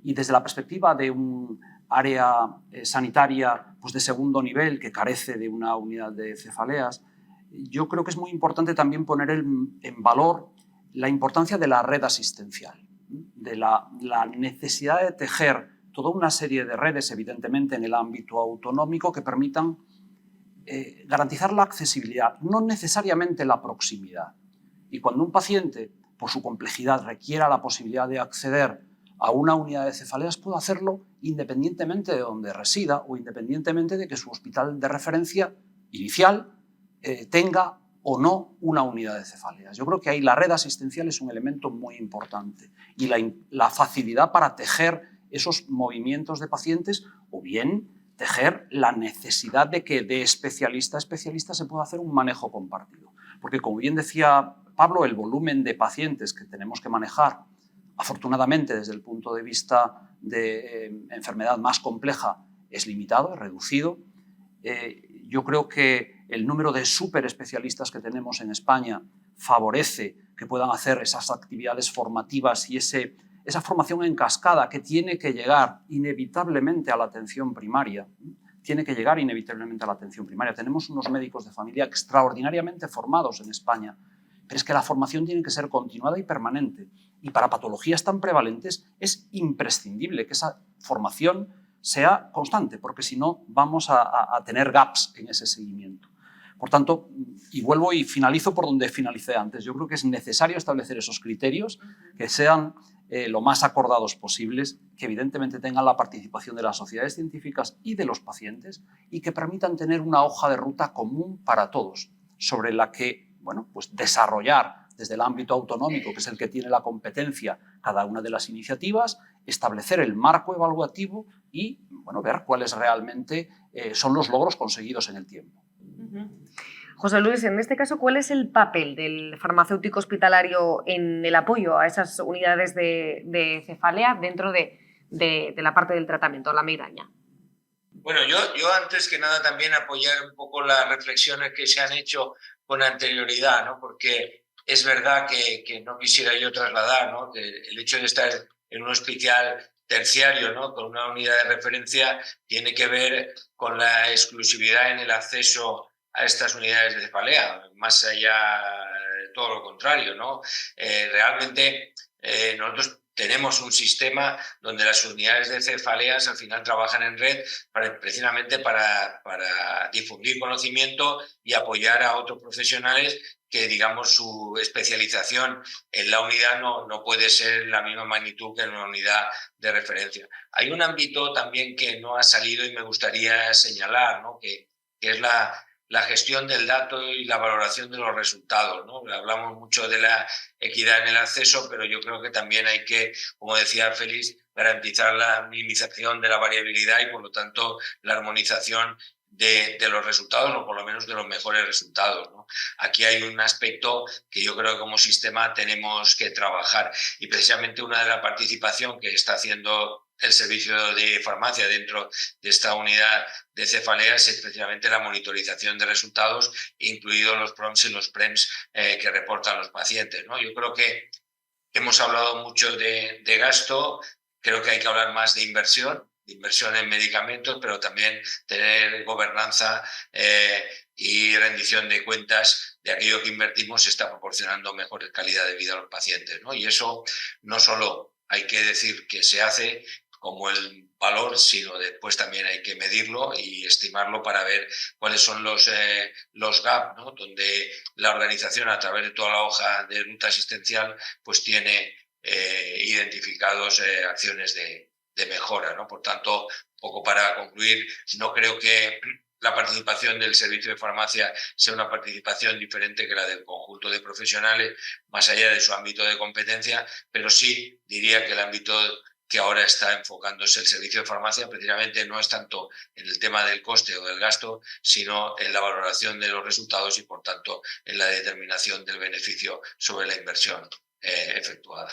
y desde la perspectiva de un área sanitaria pues de segundo nivel que carece de una unidad de cefaleas, yo creo que es muy importante también poner en valor la importancia de la red asistencial, de la necesidad de tejer toda una serie de redes, evidentemente en el ámbito autonómico, que permitan garantizar la accesibilidad, no necesariamente la proximidad. Y cuando un paciente, por su complejidad, requiera la posibilidad de acceder a una unidad de cefaleas, puede hacerlo independientemente de donde resida o independientemente de que su hospital de referencia inicial tenga o no una unidad de cefaleas. Yo creo que ahí la red asistencial es un elemento muy importante y la facilidad para tejer esos movimientos de pacientes o bien tejer la necesidad de que de especialista a especialista se pueda hacer un manejo compartido. Porque, como bien decía Pablo, el volumen de pacientes que tenemos que manejar, afortunadamente desde el punto de vista de enfermedad más compleja, es limitado, es reducido. Yo creo que el número de superespecialistas que tenemos en España favorece que puedan hacer esas actividades formativas y esa formación en cascada que tiene que llegar inevitablemente a la atención primaria. Tenemos unos médicos de familia extraordinariamente formados en España, pero es que la formación tiene que ser continuada y permanente. Y para patologías tan prevalentes es imprescindible que esa formación sea constante, porque si no vamos a tener gaps en ese seguimiento. Por tanto, y vuelvo y finalizo por donde finalicé antes, yo creo que es necesario establecer esos criterios que sean lo más acordados posibles, que evidentemente tengan la participación de las sociedades científicas y de los pacientes y que permitan tener una hoja de ruta común para todos, sobre la que pues desarrollar desde el ámbito autonómico, que es el que tiene la competencia, cada una de las iniciativas, establecer el marco evaluativo y ver cuáles realmente son los logros conseguidos en el tiempo. José Luis, en este caso, ¿cuál es el papel del farmacéutico hospitalario en el apoyo a esas unidades de cefalea dentro de la parte del tratamiento, la migraña? Bueno, yo antes que nada también apoyar un poco las reflexiones que se han hecho con anterioridad, ¿no? Porque es verdad que no quisiera yo trasladar, ¿no? Que el hecho de estar en un hospital terciario, ¿no? Con una unidad de referencia, tiene que ver con la exclusividad en el acceso a estas unidades de cefalea, más allá de todo lo contrario, ¿no? Realmente nosotros tenemos un sistema donde las unidades de cefaleas al final trabajan en red precisamente para difundir conocimiento y apoyar a otros profesionales que, digamos, su especialización en la unidad no puede ser la misma magnitud que en una unidad de referencia. Hay un ámbito también que no ha salido y me gustaría señalar, ¿no? que es la gestión del dato y la valoración de los resultados, ¿no? Hablamos mucho de la equidad en el acceso, pero yo creo que también hay que, como decía Félix, garantizar la minimización de la variabilidad y, por lo tanto, la armonización de los resultados, o por lo menos de los mejores resultados, ¿no? Aquí hay un aspecto que yo creo que como sistema tenemos que trabajar, y precisamente una de la participación que está haciendo el servicio de farmacia dentro de esta unidad de cefaleas es precisamente la monitorización de resultados, incluidos los PROMs y los PREMs que reportan los pacientes, ¿no? Yo creo que hemos hablado mucho de gasto, creo que hay que hablar más de inversión en medicamentos, pero también tener gobernanza y rendición de cuentas de aquello que invertimos se está proporcionando mejor calidad de vida a los pacientes, ¿no? Y eso no solo hay que decir que se hace como el valor, sino después también hay que medirlo y estimarlo para ver cuáles son los gaps, ¿no? Donde la organización, a través de toda la hoja de ruta asistencial, pues tiene identificados acciones de mejora, ¿no? Por tanto, un poco para concluir, no creo que la participación del servicio de farmacia sea una participación diferente que la del conjunto de profesionales, más allá de su ámbito de competencia, pero sí diría que el ámbito que ahora está enfocándose el servicio de farmacia precisamente no es tanto en el tema del coste o del gasto, sino en la valoración de los resultados y, por tanto, en la determinación del beneficio sobre la inversión efectuada.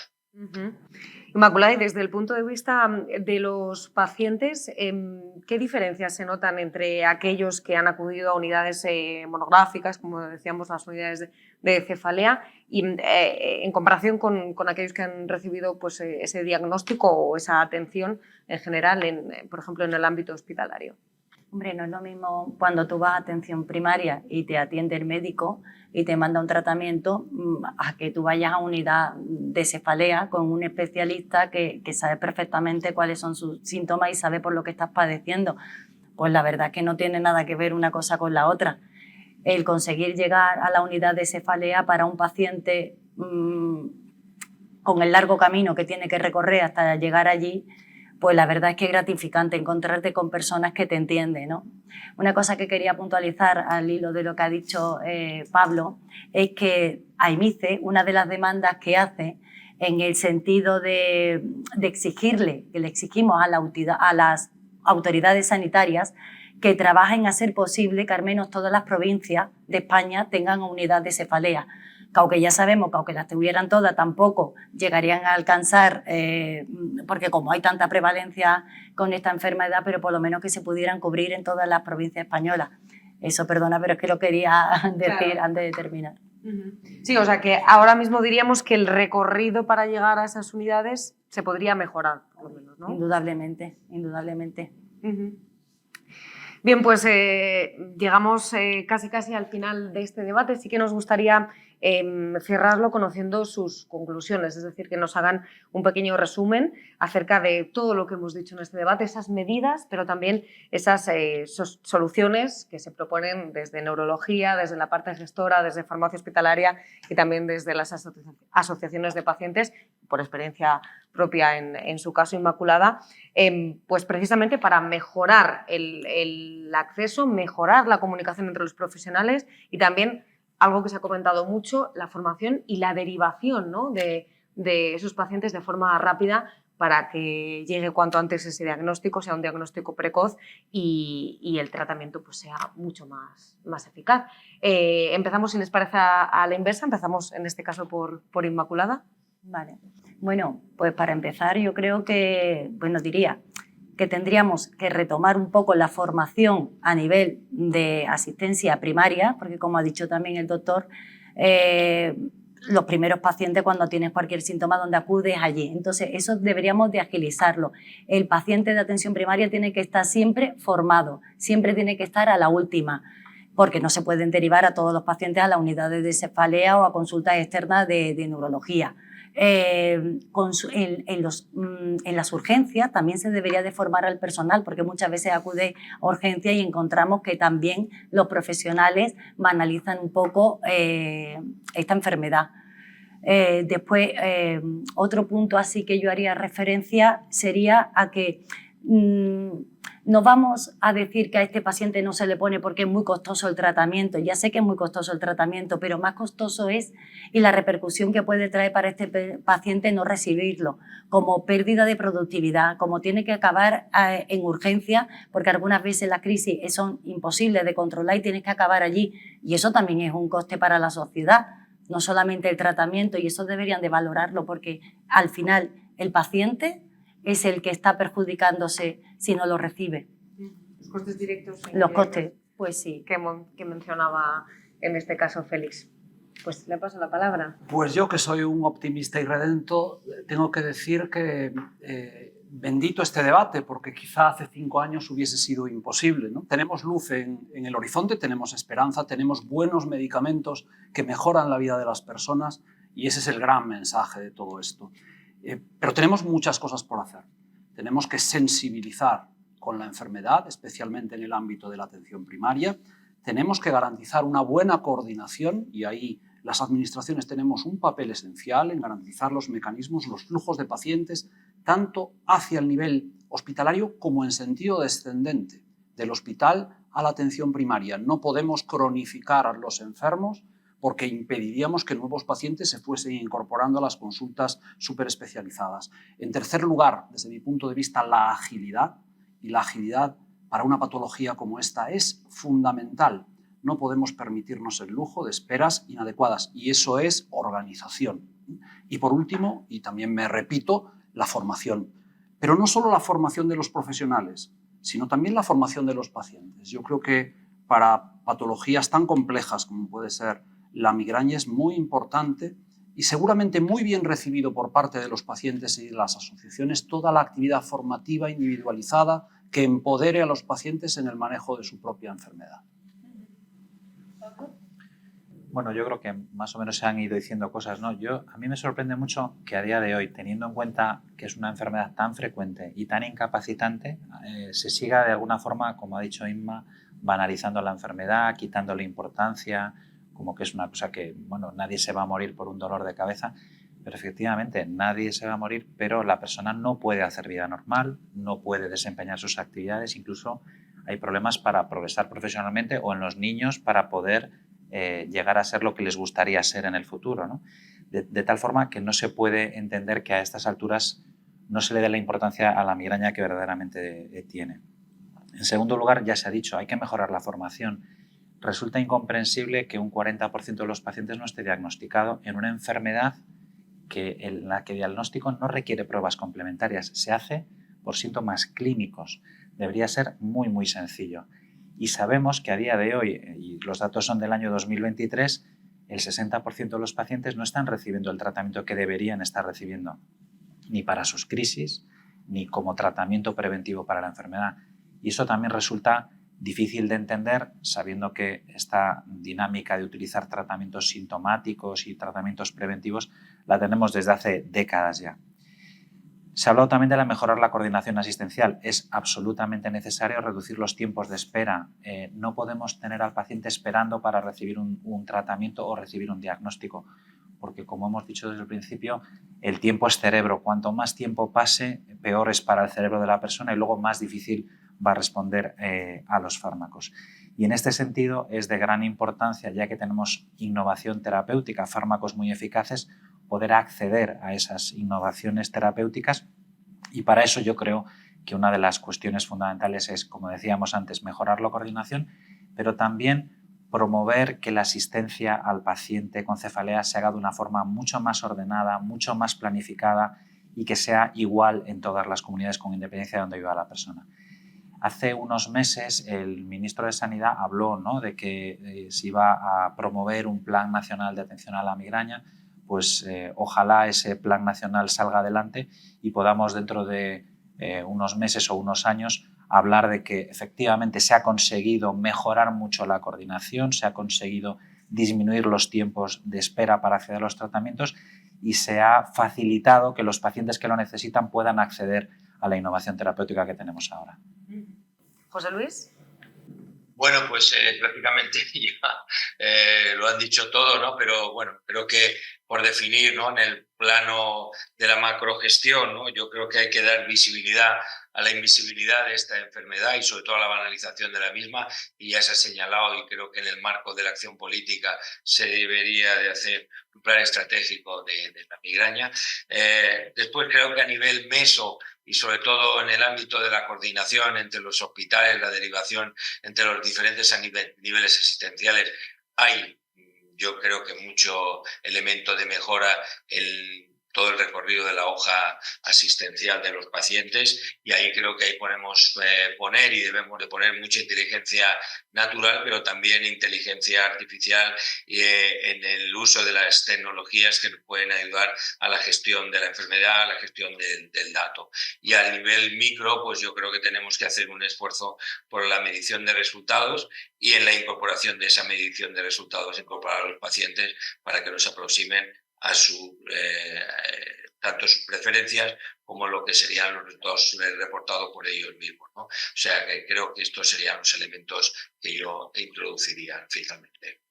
Inmaculada, y desde el punto de vista de los pacientes, ¿qué diferencias se notan entre aquellos que han acudido a unidades monográficas, como decíamos, las unidades de cefalea, y en comparación con aquellos que han recibido pues, ese diagnóstico o esa atención en general, por ejemplo, en el ámbito hospitalario? Hombre, no es lo mismo cuando tú vas a atención primaria y te atiende el médico y te manda un tratamiento a que tú vayas a unidad de cefalea con un especialista que sabe perfectamente cuáles son sus síntomas y sabe por lo que estás padeciendo. Pues la verdad es que no tiene nada que ver una cosa con la otra. El conseguir llegar a la unidad de cefalea para un paciente con el largo camino que tiene que recorrer hasta llegar allí, pues la verdad es que es gratificante encontrarte con personas que te entienden, ¿no? Una cosa que quería puntualizar al hilo de lo que ha dicho Pablo es que AIMICE, una de las demandas que hace en el sentido de exigirle, que le exigimos a las autoridades sanitarias que trabajen a ser posible que al menos todas las provincias de España tengan unidad de cefalea. que aunque ya sabemos que aunque las tuvieran todas tampoco llegarían a alcanzar, porque como hay tanta prevalencia con esta enfermedad, pero por lo menos que se pudieran cubrir en todas las provincias españolas. Eso, perdona, pero es que lo quería decir antes de terminar. Sí, o sea que ahora mismo diríamos que el recorrido para llegar a esas unidades se podría mejorar, por lo menos, ¿no? Indudablemente, indudablemente. Bien, pues llegamos casi al final de este debate. Sí que nos gustaría cerrarlo conociendo sus conclusiones, es decir, que nos hagan un pequeño resumen acerca de todo lo que hemos dicho en este debate, esas medidas, pero también esas soluciones que se proponen desde neurología, desde la parte gestora, desde farmacia hospitalaria y también desde las asociaciones de pacientes, por experiencia propia en su caso Inmaculada, pues precisamente para mejorar el acceso, mejorar la comunicación entre los profesionales y también algo que se ha comentado mucho, la formación y la derivación, ¿no?, de esos pacientes de forma rápida para que llegue cuanto antes ese diagnóstico, sea un diagnóstico precoz y el tratamiento pues, sea mucho más eficaz. Empezamos, si les parece, a la inversa, empezamos en este caso por Inmaculada. Vale. Bueno, pues para empezar yo creo que, diría que tendríamos que retomar un poco la formación a nivel de asistencia primaria, porque como ha dicho también el doctor, los primeros pacientes cuando tienes cualquier síntoma donde acudes allí. Entonces eso deberíamos de agilizarlo. El paciente de atención primaria tiene que estar siempre formado, siempre tiene que estar a la última, porque no se pueden derivar a todos los pacientes a las unidades de cefalea o a consultas externas de neurología. En las urgencias también se debería de formar al personal, porque muchas veces acude a urgencias y encontramos que también los profesionales banalizan un poco esta enfermedad. Después, otro punto así que yo haría referencia sería a que no vamos a decir que a este paciente no se le pone porque es muy costoso el tratamiento. Ya sé que es muy costoso el tratamiento, pero más costoso es y la repercusión que puede traer para este paciente no recibirlo, como pérdida de productividad, como tiene que acabar en urgencia, porque algunas veces las crisis son imposibles de controlar y tienes que acabar allí. Y eso también es un coste para la sociedad, no solamente el tratamiento, y eso deberían de valorarlo, porque al final el paciente es el que está perjudicándose si no lo recibe. Los costes directos. Los costes, pues sí. Que mencionaba en este caso Félix. Pues le paso la palabra. Pues yo, que soy un optimista y redento, tengo que decir que bendito este debate, porque quizá hace 5 años hubiese sido imposible, ¿no? Tenemos luz en el horizonte, tenemos esperanza, tenemos buenos medicamentos que mejoran la vida de las personas y ese es el gran mensaje de todo esto. Pero tenemos muchas cosas por hacer. Tenemos que sensibilizar con la enfermedad, especialmente en el ámbito de la atención primaria. Tenemos que garantizar una buena coordinación y ahí las administraciones tenemos un papel esencial en garantizar los mecanismos, los flujos de pacientes, tanto hacia el nivel hospitalario como en sentido descendente, del hospital a la atención primaria. No podemos cronificar a los enfermos porque impediríamos que nuevos pacientes se fuesen incorporando a las consultas superespecializadas. En tercer lugar, desde mi punto de vista, la agilidad, y la agilidad para una patología como esta es fundamental. No podemos permitirnos el lujo de esperas inadecuadas y eso es organización. Y por último, y también me repito, la formación. Pero no solo la formación de los profesionales, sino también la formación de los pacientes. Yo creo que para patologías tan complejas como puede ser la migraña es muy importante y seguramente muy bien recibido por parte de los pacientes y de las asociaciones toda la actividad formativa individualizada que empodere a los pacientes en el manejo de su propia enfermedad. Bueno, yo creo que más o menos se han ido diciendo cosas, ¿no? A mí me sorprende mucho que a día de hoy, teniendo en cuenta que es una enfermedad tan frecuente y tan incapacitante, se siga de alguna forma, como ha dicho Inma, banalizando la enfermedad, quitándole importancia, como que es una cosa que, bueno, nadie se va a morir por un dolor de cabeza, pero efectivamente nadie se va a morir, pero la persona no puede hacer vida normal, no puede desempeñar sus actividades, incluso hay problemas para progresar profesionalmente o en los niños para poder llegar a ser lo que les gustaría ser en el futuro, ¿no? De tal forma que no se puede entender que a estas alturas no se le dé la importancia a la migraña que verdaderamente tiene. En segundo lugar, ya se ha dicho, hay que mejorar la formación. resulta incomprensible que un 40% de los pacientes no esté diagnosticado en una enfermedad en la que el diagnóstico no requiere pruebas complementarias, se hace por síntomas clínicos. Debería ser muy, muy sencillo. Y sabemos que a día de hoy, y los datos son del año 2023, el 60% de los pacientes no están recibiendo el tratamiento que deberían estar recibiendo, ni para sus crisis, ni como tratamiento preventivo para la enfermedad. Y eso también resulta difícil de entender, sabiendo que esta dinámica de utilizar tratamientos sintomáticos y tratamientos preventivos la tenemos desde hace décadas ya. Se ha hablado también de mejorar la coordinación asistencial. Es absolutamente necesario reducir los tiempos de espera. No podemos tener al paciente esperando para recibir un tratamiento o recibir un diagnóstico, porque, como hemos dicho desde el principio, el tiempo es cerebro. Cuanto más tiempo pase, peor es para el cerebro de la persona y luego más difícil va a responder a los fármacos. Y en este sentido es de gran importancia, ya que tenemos innovación terapéutica, fármacos muy eficaces, poder acceder a esas innovaciones terapéuticas, y para eso yo creo que una de las cuestiones fundamentales es, como decíamos antes, mejorar la coordinación, pero también promover que la asistencia al paciente con cefalea se haga de una forma mucho más ordenada, mucho más planificada y que sea igual en todas las comunidades con independencia de donde viva la persona. Hace unos meses el ministro de Sanidad habló, ¿no?, de que se iba a promover un plan nacional de atención a la migraña. Pues ojalá ese plan nacional salga adelante y podamos dentro de unos meses o unos años hablar de que efectivamente se ha conseguido mejorar mucho la coordinación, se ha conseguido disminuir los tiempos de espera para acceder a los tratamientos y se ha facilitado que los pacientes que lo necesitan puedan acceder a la innovación terapéutica que tenemos ahora. José Luis. Bueno, pues prácticamente ya lo han dicho todo, ¿no? Pero bueno, creo que por definir, ¿no?, en el plano de la macrogestión, ¿no?, yo creo que hay que dar visibilidad a la invisibilidad de esta enfermedad y sobre todo a la banalización de la misma, y ya se ha señalado, y creo que en el marco de la acción política se debería de hacer un plan estratégico de la migraña. Después creo que a nivel meso y sobre todo en el ámbito de la coordinación entre los hospitales, la derivación entre los diferentes niveles asistenciales, hay, yo creo que mucho elemento de mejora en todo el recorrido de la hoja asistencial de los pacientes, y ahí creo que ahí podemos poner y debemos de poner mucha inteligencia natural, pero también inteligencia artificial en el uso de las tecnologías que nos pueden ayudar a la gestión de la enfermedad, a la gestión del dato. Y a nivel micro, pues yo creo que tenemos que hacer un esfuerzo por la medición de resultados y en la incorporación de esa medición de resultados, incorporar a los pacientes para que nos aproximen a tanto sus preferencias como lo que serían los resultados reportados por ellos mismos, ¿no? O sea, que creo que estos serían los elementos que yo introduciría finalmente.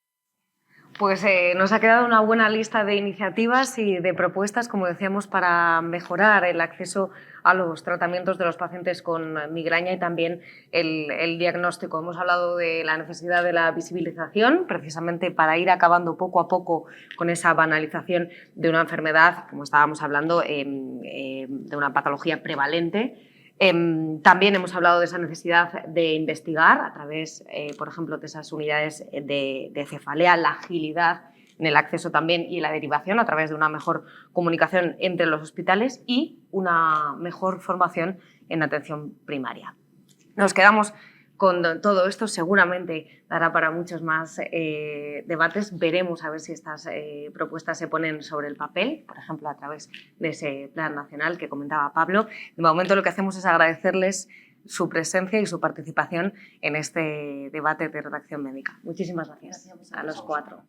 Pues nos ha quedado una buena lista de iniciativas y de propuestas, como decíamos, para mejorar el acceso a los tratamientos de los pacientes con migraña y también el diagnóstico. Hemos hablado de la necesidad de la visibilización, precisamente para ir acabando poco a poco con esa banalización de una enfermedad, como estábamos hablando, de una patología prevalente. También hemos hablado de esa necesidad de investigar a través, por ejemplo, de esas unidades de cefalea, la agilidad en el acceso también y la derivación a través de una mejor comunicación entre los hospitales y una mejor formación en atención primaria. Nos quedamos con todo esto, seguramente dará para muchos más debates. Veremos a ver si estas propuestas se ponen sobre el papel, por ejemplo, a través de ese plan nacional que comentaba Pablo. De momento lo que hacemos es agradecerles su presencia y su participación en este debate de redacción médica. Muchísimas gracias a los cuatro.